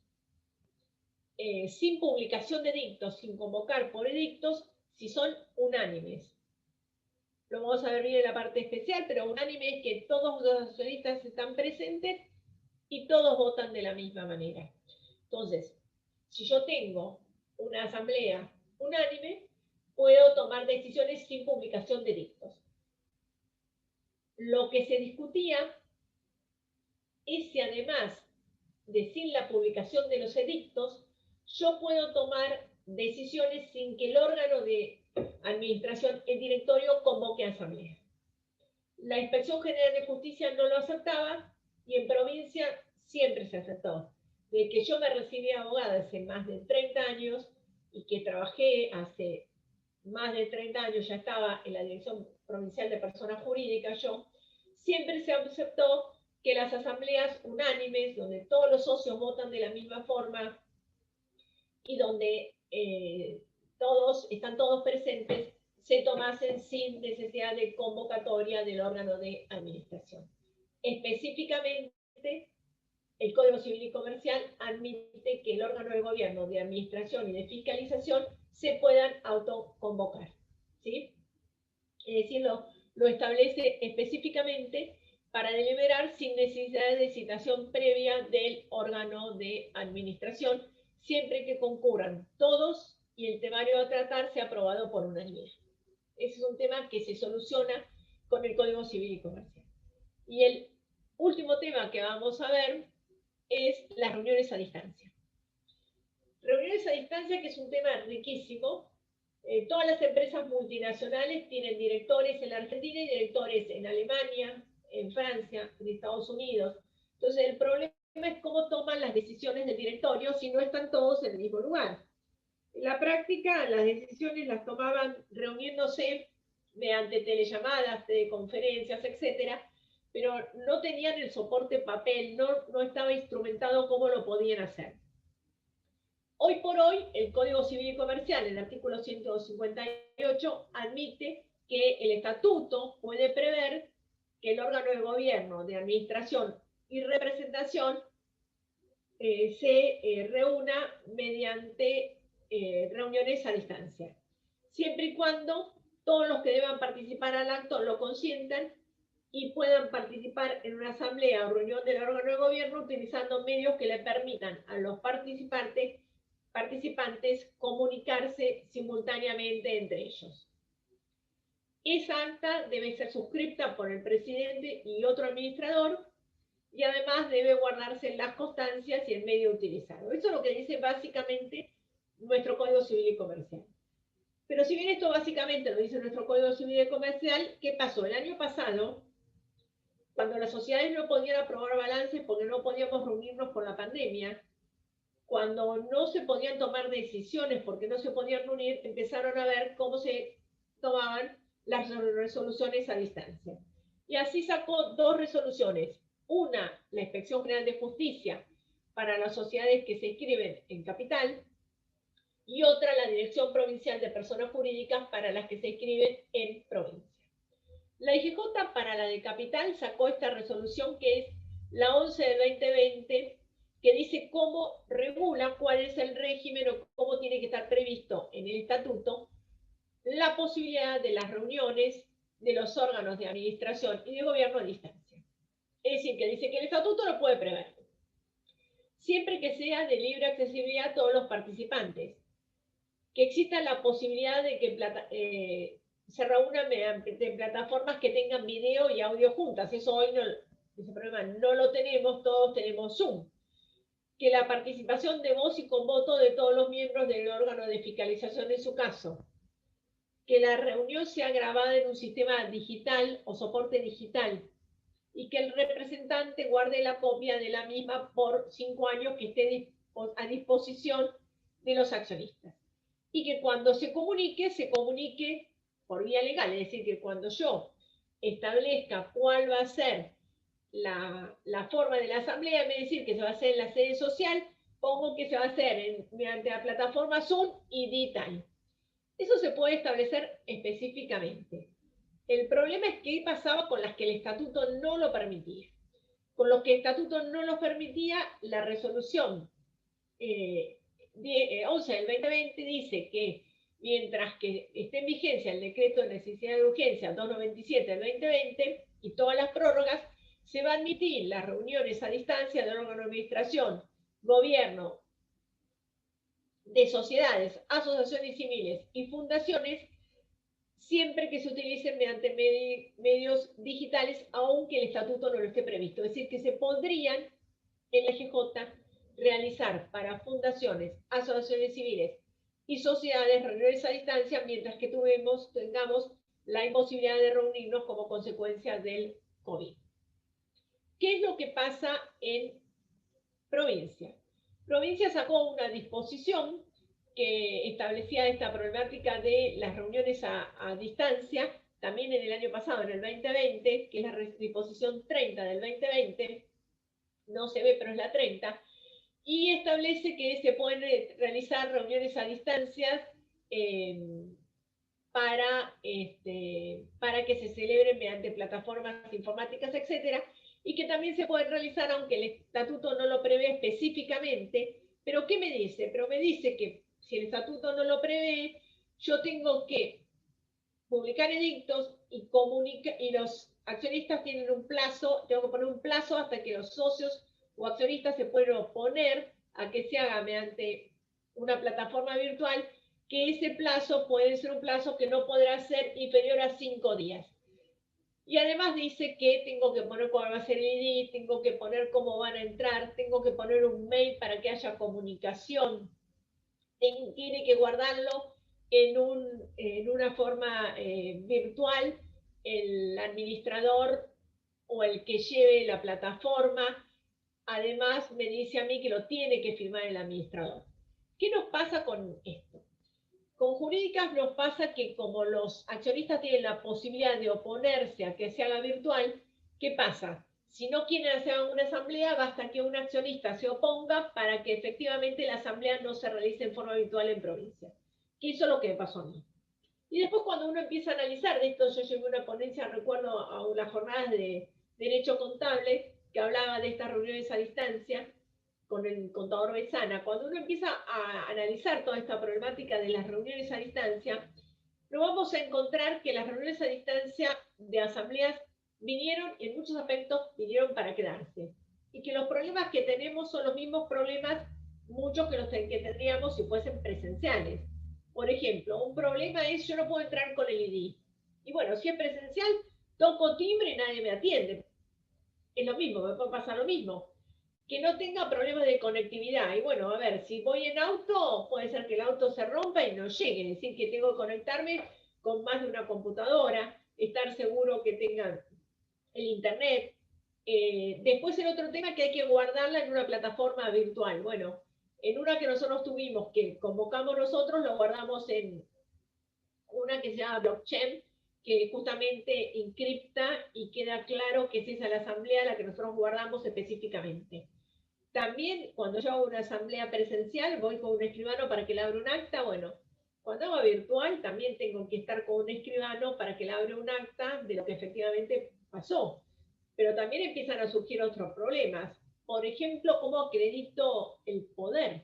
sin publicación de edictos, sin convocar por edictos, si son unánimes. Lo vamos a ver bien en la parte especial, pero unánime es que todos los accionistas están presentes y todos votan de la misma manera. Entonces, si yo tengo una asamblea unánime, puedo tomar decisiones sin publicación de edictos. Lo que se discutía es si, además de sin la publicación de los edictos, yo puedo tomar decisiones sin que el órgano de administración, el directorio, convoque a asamblea. La Inspección General de Justicia no lo aceptaba y en provincia siempre se aceptó. De que yo me recibí abogada hace más de 30 años y que trabajé hace más de 30 años, ya estaba en la Dirección Provincial de Personas Jurídicas yo, siempre se aceptó que las asambleas unánimes, donde todos los socios votan de la misma forma y donde están todos presentes, se tomasen sin necesidad de convocatoria del órgano de administración. Específicamente, el Código Civil y Comercial admite que el órgano de gobierno, de administración y de fiscalización se puedan autoconvocar, ¿sí? Es decir, lo establece específicamente para deliberar sin necesidad de citación previa del órgano de administración, siempre que concurran todos y el temario a tratar sea aprobado por unanimidad. Ese es un tema que se soluciona con el Código Civil y Comercial. Y el último tema que vamos a ver es las reuniones a distancia. Reuniones a distancia, que es un tema riquísimo. Todas las empresas multinacionales tienen directores en la Argentina y directores en Alemania, en Francia, en Estados Unidos. Entonces, el problema es cómo toman las decisiones del directorio si no están todos en el mismo lugar. En la práctica, las decisiones las tomaban reuniéndose mediante telellamadas, teleconferencias, etcétera, pero no tenían el soporte papel, no estaba instrumentado cómo lo podían hacer. Hoy por hoy, el Código Civil y Comercial, el artículo 158, admite que el estatuto puede prever que el órgano de gobierno, de administración y representación se reúna mediante reuniones a distancia, siempre y cuando todos los que deban participar al acto lo consientan y puedan participar en una asamblea o reunión del órgano de gobierno utilizando medios que le permitan a los participantes comunicarse simultáneamente entre ellos. Esa acta debe ser suscripta por el presidente y otro administrador y además debe guardarse en las constancias y el medio utilizado. Eso es lo que dice básicamente nuestro Código Civil y Comercial. Pero si bien esto básicamente lo dice nuestro Código Civil y Comercial, ¿qué pasó? El año pasado, cuando las sociedades no podían aprobar balances porque no podíamos reunirnos por la pandemia, cuando no se podían tomar decisiones porque no se podían reunir, empezaron a ver cómo se tomaban las resoluciones a distancia. Y así sacó dos resoluciones. Una, la Inspección General de Justicia para las sociedades que se inscriben en capital, y otra, la Dirección Provincial de Personas Jurídicas para las que se inscriben en provincia. La IGJ para la de capital sacó esta resolución que es la 11 del 2020, que dice cómo regula, cuál es el régimen o cómo tiene que estar previsto en el estatuto la posibilidad de las reuniones de los órganos de administración y de gobierno a distancia. Es decir, que dice que el estatuto lo puede prever, siempre que sea de libre accesibilidad a todos los participantes, que exista la posibilidad de que se reúnan mediante plataformas que tengan video y audio juntas. Eso hoy no, ese problema no lo tenemos, todos tenemos Zoom. Que la participación de voz y con voto de todos los miembros del órgano de fiscalización en su caso. Que la reunión sea grabada en un sistema digital o soporte digital. Y que el representante guarde la copia de la misma por 5 años que esté a disposición de los accionistas. Y que cuando se comunique por vía legal, es decir, que cuando yo establezca cuál va a ser la forma de la asamblea, en vez de decir que se va a hacer en la sede social, pongo que se va a hacer mediante la plataforma Zoom y D-Time. Eso se puede establecer específicamente. El problema es qué pasaba con las que el estatuto no lo permitía. Con los que el estatuto no lo permitía, la resolución 11 del 2020 dice que mientras que esté en vigencia el decreto de necesidad de urgencia 297 del 2020 y todas las prórrogas, se va a admitir las reuniones a distancia del órgano de administración, gobierno, de sociedades, asociaciones civiles y fundaciones, siempre que se utilicen mediante medios digitales, aunque el estatuto no lo esté previsto. Es decir, que se podrían en la EGJ realizar para fundaciones, asociaciones civiles y sociedades reuniones a distancia, mientras que tengamos la imposibilidad de reunirnos como consecuencia del COVID. ¿Qué es lo que pasa en provincia? Provincia sacó una disposición que establecía esta problemática de las reuniones a distancia, también en el año pasado, en el 2020, que es la disposición 30 del 2020, no se ve, pero es la 30, y establece que se pueden realizar reuniones a distancia para que se celebren mediante plataformas informáticas, etcétera, y que también se pueden realizar, aunque el estatuto no lo prevé específicamente. ¿Pero qué me dice? Pero me dice que si el estatuto no lo prevé, yo tengo que publicar edictos y los accionistas tienen un plazo, tengo que poner un plazo hasta que los socios o accionistas se pueden oponer a que se haga mediante una plataforma virtual, que ese plazo puede ser un plazo que no podrá ser inferior a 5 días. Y además dice que tengo que poner cuál va a ser el ID, tengo que poner cómo van a entrar, tengo que poner un mail para que haya comunicación, tiene que guardarlo en una forma virtual el administrador o el que lleve la plataforma. Además me dice a mí que lo tiene que firmar el administrador. ¿Qué nos pasa con esto? Con jurídicas nos pasa que como los accionistas tienen la posibilidad de oponerse a que se haga virtual, ¿qué pasa? Si no quieren hacer una asamblea, basta que un accionista se oponga para que efectivamente la asamblea no se realice en forma virtual en provincia. Que eso es lo que me pasó a mí. Y después cuando uno empieza a analizar de esto, yo llevé una ponencia, recuerdo, a unas jornadas de Derecho Contable, que hablaba de estas reuniones a distancia, con el contador Besana. Cuando uno empieza a analizar toda esta problemática de las reuniones a distancia, nos vamos a encontrar que las reuniones a distancia de asambleas vinieron, en muchos aspectos, vinieron para quedarse. Y que los problemas que tenemos son los mismos problemas, muchos que los que tendríamos si fuesen presenciales. Por ejemplo, un problema es yo no puedo entrar con el ID. Y bueno, si es presencial, toco timbre y nadie me atiende. Es lo mismo, me puede pasar lo mismo. que no tenga problemas de conectividad. Y bueno, a ver, si voy en auto, puede ser que el auto se rompa y no llegue, es decir, que tengo que conectarme con más de una computadora, estar seguro que tengan el internet. Después el otro tema que hay que guardarla en una plataforma virtual. Bueno, en una que nosotros tuvimos, que convocamos nosotros, lo guardamos en una que se llama blockchain, que justamente encripta y queda claro que es esa la asamblea a la que nosotros guardamos específicamente. También cuando yo hago una asamblea presencial, voy con un escribano para que le abra un acta. Bueno, cuando hago virtual, también tengo que estar con un escribano para que le abra un acta de lo que efectivamente pasó. Pero también empiezan a surgir otros problemas. Por ejemplo, ¿cómo acredito el poder?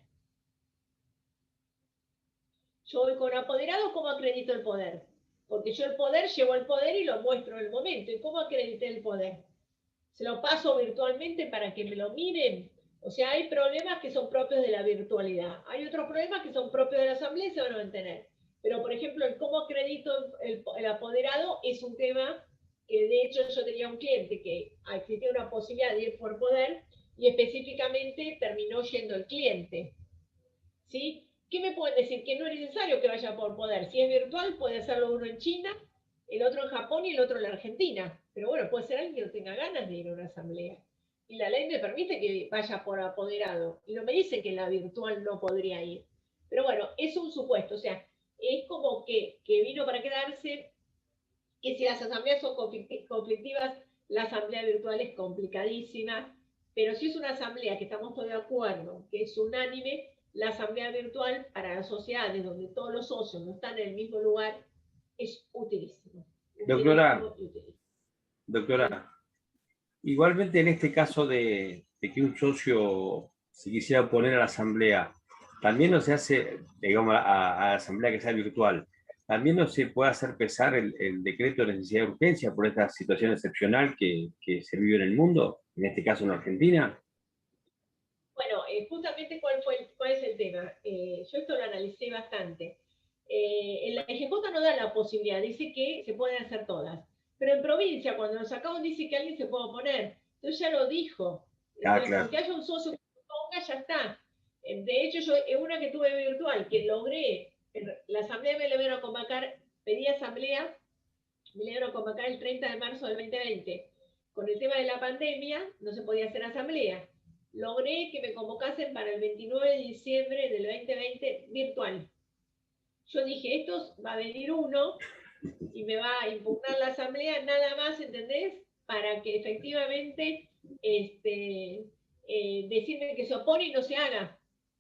Yo voy con apoderado, ¿cómo acredito el poder? Porque yo el poder llevo el poder y lo muestro en el momento. ¿Y cómo acredité el poder? Se lo paso virtualmente para que me lo miren. O sea, hay problemas que son propios de la virtualidad. Hay otros problemas que son propios de la asamblea y se van a mantener. Pero, por ejemplo, el cómo acredito el apoderado es un tema que, de hecho, yo tenía un cliente que existía una posibilidad de ir por poder y específicamente terminó yendo el cliente. ¿Sí? ¿Qué me pueden decir? Que no es necesario que vaya por poder. Si es virtual, puede hacerlo uno en China, el otro en Japón y el otro en la Argentina. Pero bueno, puede ser alguien que no tenga ganas de ir a una asamblea. Y la ley me permite que vaya por apoderado. Y no me dice que la virtual no podría ir. Pero bueno, es un supuesto. O sea, es como que vino para quedarse, que si las asambleas son conflictivas, la asamblea virtual es complicadísima. Pero si es una asamblea que estamos todos de acuerdo, que es unánime, la asamblea virtual para las sociedades donde todos los socios no están en el mismo lugar es utilísimo. Doctora, igualmente en este caso de que un socio se quisiera oponer a la asamblea, también no se hace, digamos, a la asamblea que sea virtual, también no se puede hacer pesar el decreto de necesidad de urgencia por esta situación excepcional que se vive en el mundo, en este caso en Argentina. Bueno, justamente cuál es el tema. Yo esto lo analicé bastante. En la EGJ no da la posibilidad, dice que se pueden hacer todas. Pero en provincia, cuando nos sacaron, dice que alguien se puede oponer. Entonces ya lo dijo. Claro. Porque haya un socio que se oponga, ya está. De hecho, yo en una que tuve virtual, que logré, la asamblea me la vieron a convocar, pedí asamblea, me la vieron a convocar el 30 de marzo del 2020. Con el tema de la pandemia, no se podía hacer asamblea. Logré que me convocasen para el 29 de diciembre del 2020 virtual. Yo dije, esto va a venir uno y me va a impugnar la asamblea nada más, ¿entendés? Para que efectivamente decirme que se opone y no se haga.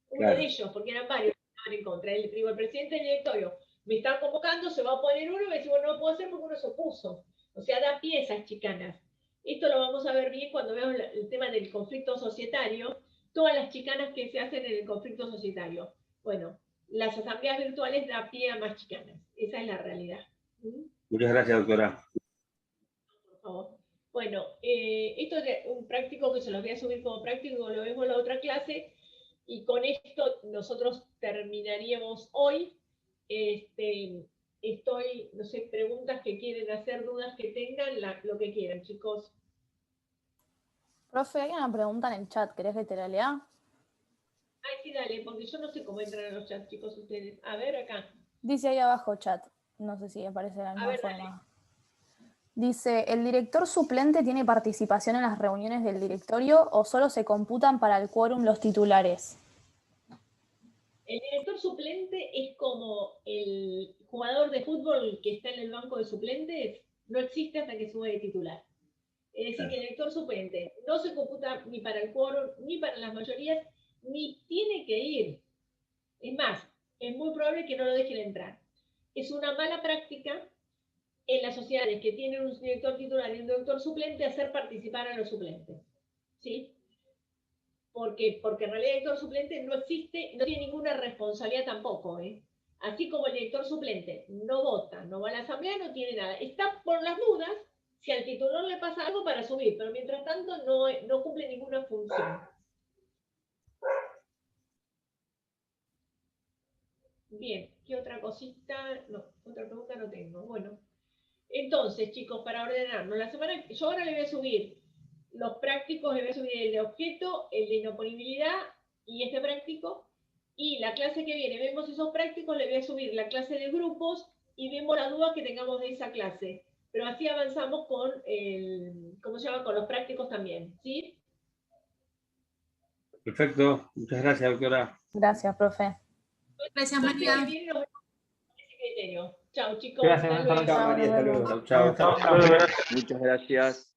Uno de ellos, porque eran varios que estaban en contra. El presidente del directorio me está convocando, se va a oponer uno y me dice, bueno, no lo puedo hacer porque uno se opuso. O sea, da pie a esas chicanas. Esto lo vamos a ver bien cuando veamos el tema del conflicto societario, todas las chicanas que se hacen en el conflicto societario. Bueno, las asambleas virtuales da pie a más chicanas. Esa es la realidad. Muchas gracias, doctora. Por favor. Bueno, esto es un práctico que se los voy a subir como práctico, lo vemos en la otra clase, y con esto nosotros terminaríamos hoy. No sé, preguntas que quieren hacer, dudas que tengan, lo que quieran, chicos. Profe, hay una pregunta en el chat, ¿querés que te la lea? Ay, sí, dale, porque yo no sé cómo entran a los chats, chicos, ustedes. A ver, acá. Dice ahí abajo chat, no sé si aparece de la misma forma. Dale. Dice, ¿el director suplente tiene participación en las reuniones del directorio o solo se computan para el quórum los titulares? El director suplente es como el jugador de fútbol que está en el banco de suplentes, no existe hasta que sube de titular. Es decir, que el director suplente no se computa ni para el quórum, ni para las mayorías, ni tiene que ir. Es más, es muy probable que no lo dejen entrar. Es una mala práctica en las sociedades que tienen un director titular y un director suplente hacer participar a los suplentes. ¿Sí? Porque en realidad el director suplente no existe, no tiene ninguna responsabilidad tampoco. Así como el director suplente no vota, no va a la asamblea, no tiene nada. Está por las dudas si al titular le pasa algo para subir, pero mientras tanto no cumple ninguna función. Bien, ¿qué otra cosita? No, otra pregunta no tengo. Bueno, entonces, chicos, para ordenarnos, yo ahora le voy a subir los prácticos le voy a subir el de objeto, el de inoponibilidad y este práctico. Y la clase que viene vemos esos prácticos, le voy a subir la clase de grupos y vemos las dudas que tengamos de esa clase. Pero así avanzamos con ¿cómo se llama? Con los prácticos también, ¿sí? Perfecto. Muchas gracias, doctora. Gracias, profe. Gracias, María. Nos vemos con ese criterio. Chao, chicos. Gracias, hasta buenas luego. tardes. Chao, María, hasta luego. Chao, chao. Hasta luego. Muchas gracias.